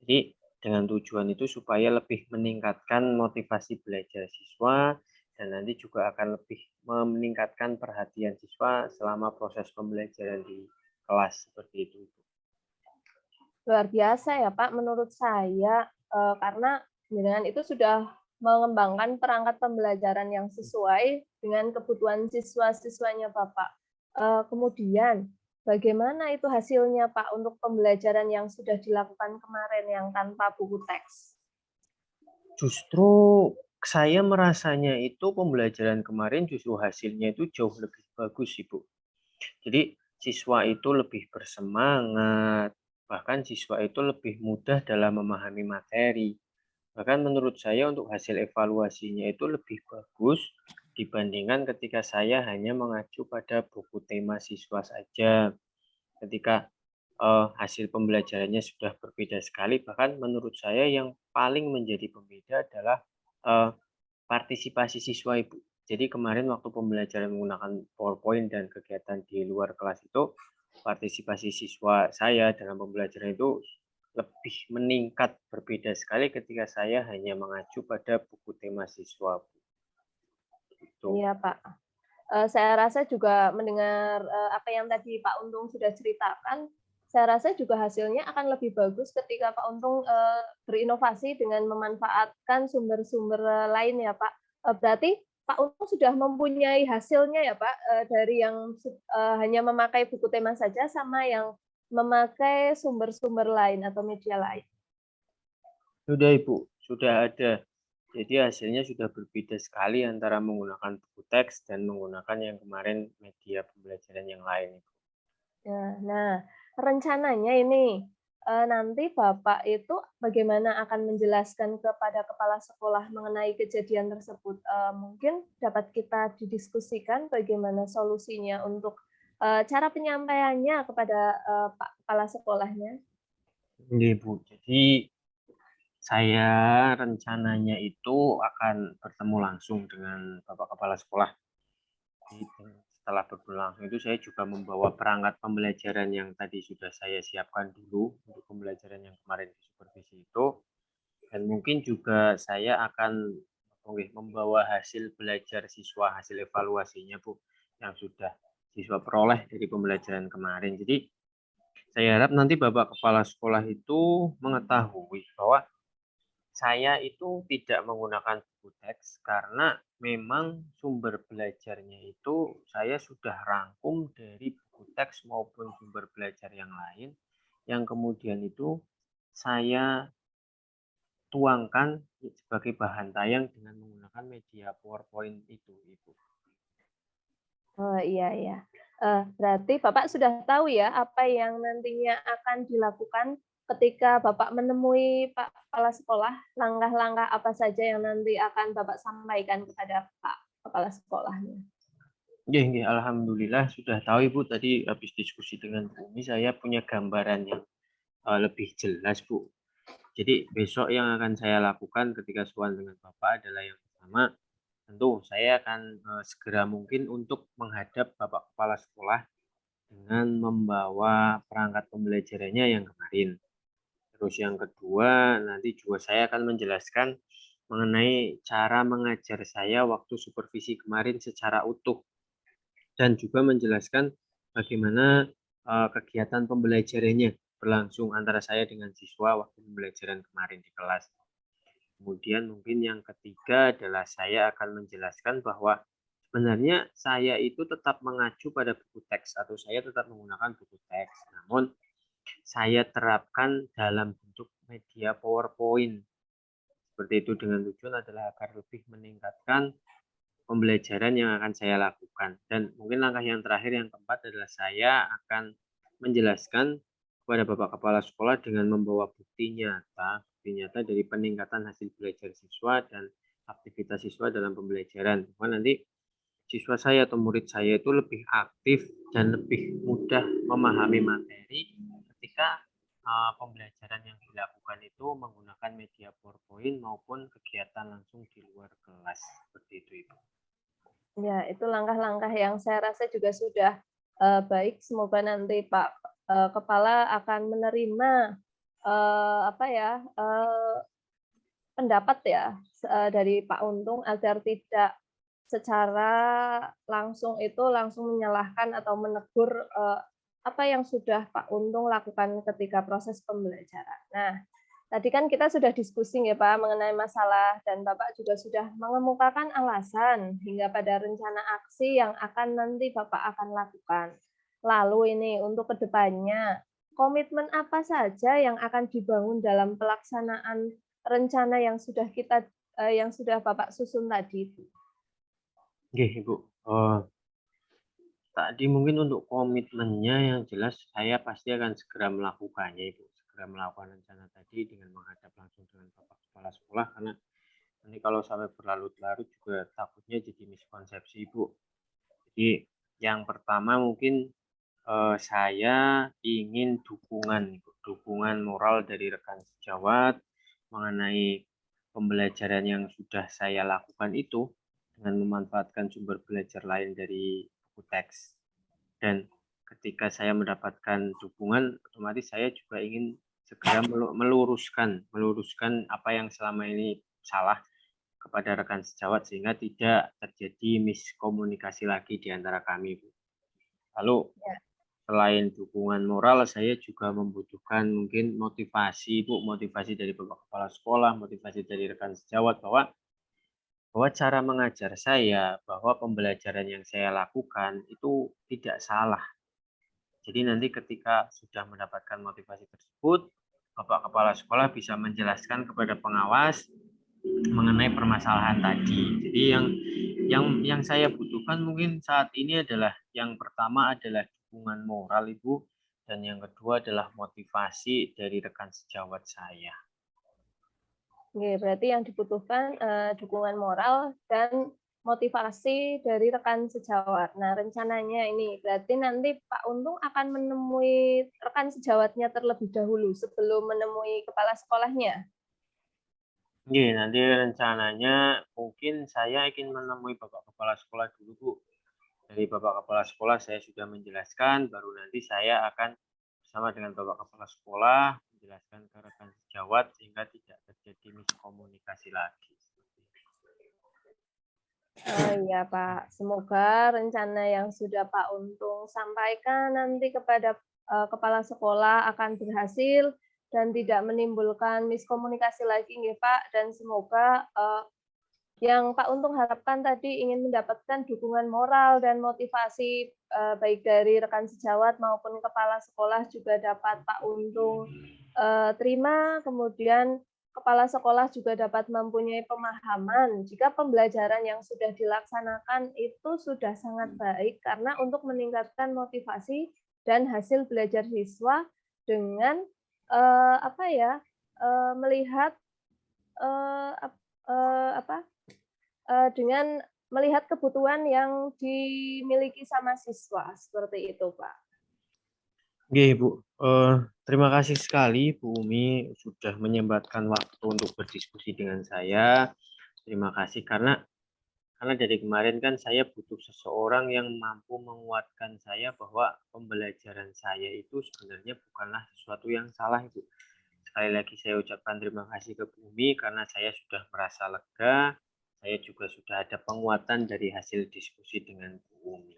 Jadi, dengan tujuan itu supaya lebih meningkatkan motivasi belajar siswa dan nanti juga akan lebih meningkatkan perhatian siswa selama proses pembelajaran di kelas seperti itu. Luar biasa ya Pak, menurut saya, karena dengan itu sudah mengembangkan perangkat pembelajaran yang sesuai dengan kebutuhan siswa-siswanya Bapak. Kemudian bagaimana itu hasilnya Pak untuk pembelajaran yang sudah dilakukan kemarin yang tanpa buku teks? Justru saya merasanya itu pembelajaran kemarin justru hasilnya itu jauh lebih bagus, Ibu. Jadi siswa itu lebih bersemangat, bahkan siswa itu lebih mudah dalam memahami materi. Bahkan menurut saya untuk hasil evaluasinya itu lebih bagus dibandingkan ketika saya hanya mengacu pada buku tema siswa saja. Ketika hasil pembelajarannya sudah berbeda sekali. Bahkan menurut saya yang paling menjadi pembeda adalah partisipasi siswa, Ibu. Jadi kemarin waktu pembelajaran menggunakan PowerPoint dan kegiatan di luar kelas itu, partisipasi siswa saya dalam pembelajaran itu lebih meningkat, berbeda sekali ketika saya hanya mengacu pada buku tema siswa, Bu. Gitu. Iya, Pak. Saya rasa juga mendengar apa yang tadi Pak Untung sudah ceritakan, saya rasa juga hasilnya akan lebih bagus ketika Pak Untung berinovasi dengan memanfaatkan sumber-sumber lain ya, Pak. Berarti Pak Untung sudah mempunyai hasilnya ya, Pak, dari yang hanya memakai buku tema saja sama yang memakai sumber-sumber lain atau media lain. Sudah, Ibu, sudah ada. Jadi hasilnya sudah berbeda sekali antara menggunakan buku teks dan menggunakan yang kemarin media pembelajaran yang lain, Ibu. Nah, rencananya ini, nanti Bapak itu bagaimana akan menjelaskan kepada kepala sekolah mengenai kejadian tersebut? Mungkin dapat kita didiskusikan bagaimana solusinya untuk, cara penyampaiannya kepada, Pak Kepala Sekolahnya? Iya, Bu. Jadi saya rencananya itu akan bertemu langsung dengan Bapak Kepala Sekolah. Jadi setelah bertemu langsung itu saya juga membawa perangkat pembelajaran yang tadi sudah saya siapkan dulu untuk pembelajaran yang kemarin di supervisi itu. Dan mungkin juga saya akan membawa hasil belajar siswa, hasil evaluasinya, Bu, yang sudah siswa peroleh dari pembelajaran kemarin. Jadi saya harap nanti Bapak Kepala Sekolah itu mengetahui bahwa saya itu tidak menggunakan buku teks karena memang sumber belajarnya itu saya sudah rangkum dari buku teks maupun sumber belajar yang lain yang kemudian itu saya tuangkan sebagai bahan tayang dengan menggunakan media PowerPoint itu, Ibu. Oh, iya iya. Berarti Bapak sudah tahu ya, apa yang nantinya akan dilakukan ketika Bapak menemui Pak Kepala Sekolah, langkah-langkah apa saja yang nanti akan Bapak sampaikan kepada Pak Kepala Sekolahnya? Nggih, alhamdulillah sudah tahu, Ibu. Tadi habis diskusi dengan Bu Umi, saya punya gambaran yang lebih jelas, Bu. Jadi besok yang akan saya lakukan ketika soal dengan Bapak adalah yang pertama, tentu saya akan segera mungkin untuk menghadap Bapak Kepala Sekolah dengan membawa perangkat pembelajarannya yang kemarin. Terus yang kedua, nanti juga saya akan menjelaskan mengenai cara mengajar saya waktu supervisi kemarin secara utuh dan juga menjelaskan bagaimana kegiatan pembelajarannya berlangsung antara saya dengan siswa waktu pembelajaran kemarin di kelas. Kemudian mungkin yang ketiga adalah saya akan menjelaskan bahwa sebenarnya saya itu tetap mengacu pada buku teks atau saya tetap menggunakan buku teks, namun saya terapkan dalam bentuk media PowerPoint. Seperti itu dengan tujuan adalah agar lebih meningkatkan pembelajaran yang akan saya lakukan. Dan mungkin langkah yang terakhir yang keempat adalah saya akan menjelaskan kepada Bapak Kepala Sekolah dengan membawa bukti nyata dari peningkatan hasil belajar siswa dan aktivitas siswa dalam pembelajaran. Bahwa nanti siswa saya atau murid saya itu lebih aktif dan lebih mudah memahami materi ketika pembelajaran yang dilakukan itu menggunakan media PowerPoint maupun kegiatan langsung di luar kelas. Seperti itu, Ibu. Ya, itu langkah-langkah yang saya rasa juga sudah baik. Semoga nanti Pak Kepala akan menerima apa ya pendapat ya dari Pak Untung agar tidak secara langsung itu langsung menyalahkan atau menegur apa yang sudah Pak Untung lakukan ketika proses pembelajaran. Nah, tadi kan kita sudah diskusi ya Pak mengenai masalah dan Bapak juga sudah mengemukakan alasan hingga pada rencana aksi yang akan nanti Bapak akan lakukan. Lalu ini untuk kedepannya, komitmen apa saja yang akan dibangun dalam pelaksanaan rencana yang sudah Bapak susun tadi? Oke, Ibu. Tadi mungkin untuk komitmennya yang jelas saya pasti akan segera melakukannya, Ibu. Segera melakukan rencana tadi dengan menghadap langsung dengan Bapak Kepala Sekolah karena nanti kalau sampai berlarut-larut juga takutnya jadi miskonsepsi, Ibu. Jadi yang pertama mungkin saya ingin dukungan moral dari rekan sejawat mengenai pembelajaran yang sudah saya lakukan itu dengan memanfaatkan sumber belajar lain dari buku teks. Dan ketika saya mendapatkan dukungan, otomatis saya juga ingin segera meluruskan apa yang selama ini salah kepada rekan sejawat sehingga tidak terjadi miskomunikasi lagi di antara kami, Bu. Lalu selain dukungan moral, saya juga membutuhkan mungkin motivasi, Bu, motivasi dari Bapak Kepala Sekolah, motivasi dari rekan sejawat bahwa cara mengajar saya, bahwa pembelajaran yang saya lakukan itu tidak salah. Jadi nanti ketika sudah mendapatkan motivasi tersebut, Bapak Kepala Sekolah bisa menjelaskan kepada pengawas mengenai permasalahan tadi. Jadi yang saya butuhkan mungkin saat ini adalah yang pertama adalah dukungan moral, Ibu, dan yang kedua adalah motivasi dari rekan sejawat saya. Oke, berarti yang dibutuhkan dukungan moral dan motivasi dari rekan sejawat. Nah, rencananya ini berarti nanti Pak Untung akan menemui rekan sejawatnya terlebih dahulu sebelum menemui kepala sekolahnya. Oke, nanti rencananya mungkin saya ingin menemui Bapak Kepala Sekolah dulu, Bu. Dari Bapak Kepala Sekolah saya sudah menjelaskan, baru nanti saya akan bersama dengan Bapak Kepala Sekolah menjelaskan ke rekan sejawat sehingga tidak terjadi miskomunikasi lagi. Oh iya Pak, semoga rencana yang sudah Pak Untung sampaikan nanti kepada kepala sekolah akan berhasil dan tidak menimbulkan miskomunikasi lagi nih Pak, dan semoga yang Pak Untung harapkan tadi ingin mendapatkan dukungan moral dan motivasi baik dari rekan sejawat maupun kepala sekolah juga dapat Pak Untung terima, kemudian kepala sekolah juga dapat mempunyai pemahaman jika pembelajaran yang sudah dilaksanakan itu sudah sangat baik karena untuk meningkatkan motivasi dan hasil belajar siswa dengan melihat dengan melihat kebutuhan yang dimiliki sama siswa, seperti itu, Pak. Oke, Bu. Terima kasih sekali Bu Umi sudah menyempatkan waktu untuk berdiskusi dengan saya. Terima kasih karena dari kemarin kan saya butuh seseorang yang mampu menguatkan saya bahwa pembelajaran saya itu sebenarnya bukanlah sesuatu yang salah, Ibu. Sekali lagi saya ucapkan terima kasih ke Bu Umi karena saya sudah merasa lega. Saya juga sudah ada penguatan dari hasil diskusi dengan Bu Umi.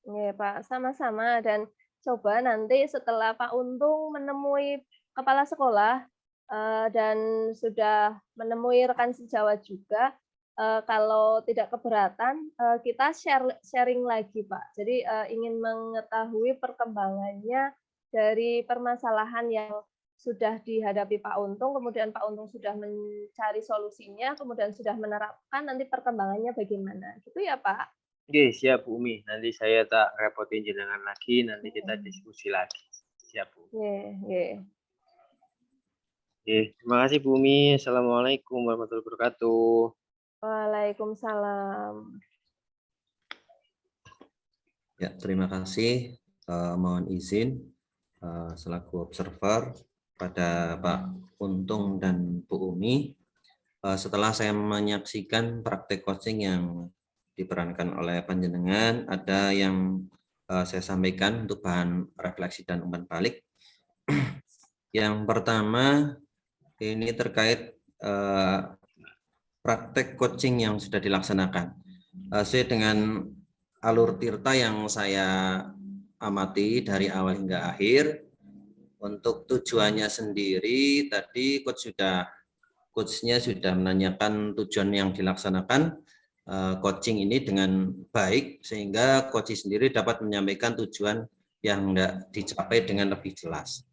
Ya, Pak, sama-sama. Dan coba nanti setelah Pak Untung menemui kepala sekolah dan sudah menemui rekan sejawat juga, kalau tidak keberatan, kita sharing lagi, Pak. Jadi ingin mengetahui perkembangannya dari permasalahan yang sudah dihadapi Pak Untung, kemudian Pak Untung sudah mencari solusinya, kemudian sudah menerapkan, nanti perkembangannya bagaimana. Gitu ya, Pak? Oke, siap Bu Umi. Nanti saya tak repotin jenengan lagi, nanti kita diskusi lagi. Siap Bu. Oke. Terima kasih Bu Umi. Assalamualaikum warahmatullahi wabarakatuh. Waalaikumsalam. Ya, terima kasih. Mohon izin selaku observer pada Pak Untung dan Bu Umi. Setelah saya menyaksikan praktek coaching yang diperankan oleh panjenengan, ada yang saya sampaikan untuk bahan refleksi dan umpan balik. Yang pertama, ini terkait praktek coaching yang sudah dilaksanakan. Sesuai dengan alur tirta yang saya amati dari awal hingga akhir, untuk tujuannya sendiri tadi coachnya sudah menanyakan tujuan yang dilaksanakan coaching ini dengan baik, sehingga coach sendiri dapat menyampaikan tujuan yang hendak dicapai dengan lebih jelas.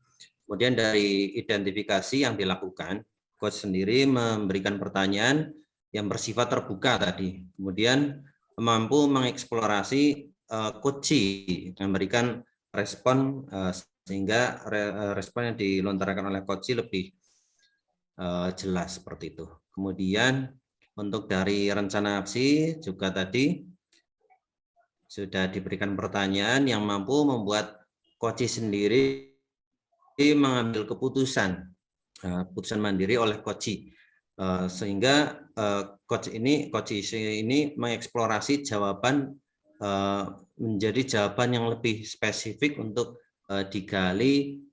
Kemudian dari identifikasi yang dilakukan, coach sendiri memberikan pertanyaan yang bersifat terbuka tadi. Kemudian mampu mengeksplorasi coachee, memberikan respon sehingga respon yang dilontarkan oleh coachee lebih jelas seperti itu. Kemudian untuk dari rencana aksi juga tadi Sudah diberikan pertanyaan yang mampu membuat coach sendiri mengambil keputusan mandiri oleh coach. Sehingga coach ini mengeksplorasi jawaban menjadi jawaban yang lebih spesifik untuk digali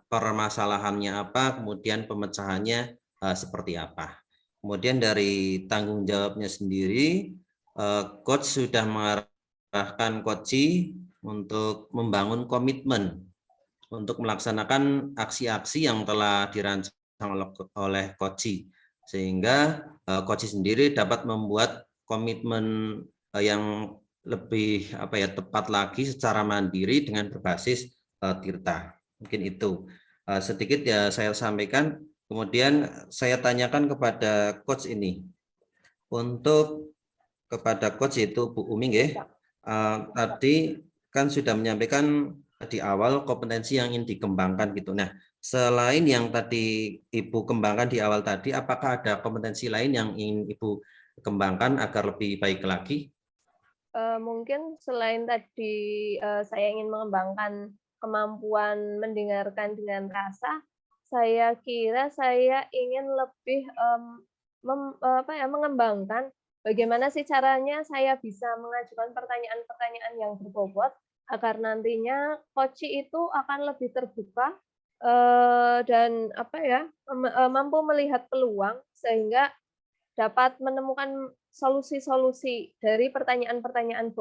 permasalahannya apa, kemudian pemecahannya seperti apa. Kemudian dari tanggung jawabnya sendiri, coach sudah mengarahkan coach untuk membangun komitmen untuk melaksanakan aksi-aksi yang telah dirancang oleh coach, sehingga coach sendiri dapat membuat komitmen yang lebih tepat lagi secara mandiri dengan berbasis Tirta. Mungkin itu sedikit ya saya sampaikan. Kemudian saya tanyakan kepada coach ini, untuk kepada coach yaitu Bu Umi ya. Tadi kan sudah menyampaikan di awal kompetensi yang ingin dikembangkan gitu. Nah, selain yang tadi Ibu kembangkan di awal tadi, apakah ada kompetensi lain yang ingin Ibu kembangkan agar lebih baik lagi? Mungkin selain tadi saya ingin mengembangkan kemampuan mendengarkan dengan rasa, saya kira saya ingin lebih mengembangkan bagaimana sih caranya saya bisa mengajukan pertanyaan-pertanyaan yang berbobot agar nantinya coach itu akan lebih terbuka dan mampu melihat peluang sehingga dapat menemukan solusi-solusi dari pertanyaan-pertanyaan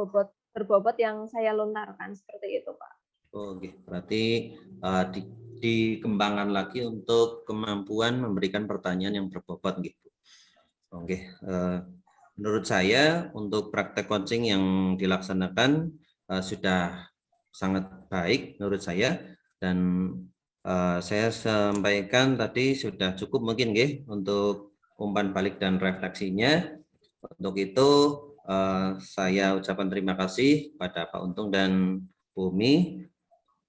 berbobot yang saya lontarkan seperti itu, Pak. Oke, berarti dikembangkan lagi untuk kemampuan memberikan pertanyaan yang berbobot gitu. Oke, menurut saya untuk praktek coaching yang dilaksanakan sudah sangat baik menurut saya, dan saya sampaikan tadi sudah cukup mungkin untuk umpan balik dan refleksinya. Untuk itu saya ucapkan terima kasih pada Pak Untung dan Bu Umi.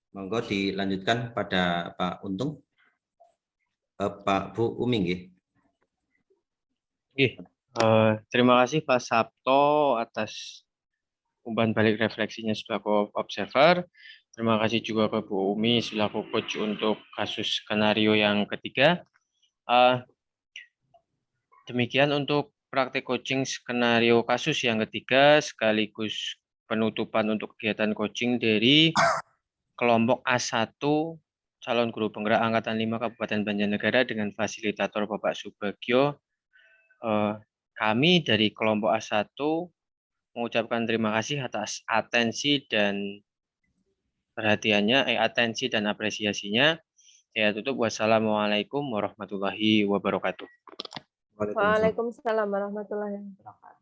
Monggo dilanjutkan pada Pak Untung. Pak Bu Umi. Terima kasih Pak Sabto atas umpan balik refleksinya selaku observer. Terima kasih juga ke Bu Umi selaku coach untuk kasus skenario yang ketiga. Demikian untuk praktek coaching skenario kasus yang ketiga sekaligus penutupan untuk kegiatan coaching dari kelompok A1 calon guru penggerak Angkatan 5 Kabupaten Banjarnegara dengan fasilitator Bapak Subagio. Kami dari kelompok A1 mengucapkan terima kasih atas atensi dan perhatiannya, atensi dan apresiasinya. Saya tutup. Wassalamualaikum warahmatullahi wabarakatuh. Waalaikumsalam warahmatullahi wabarakatuh.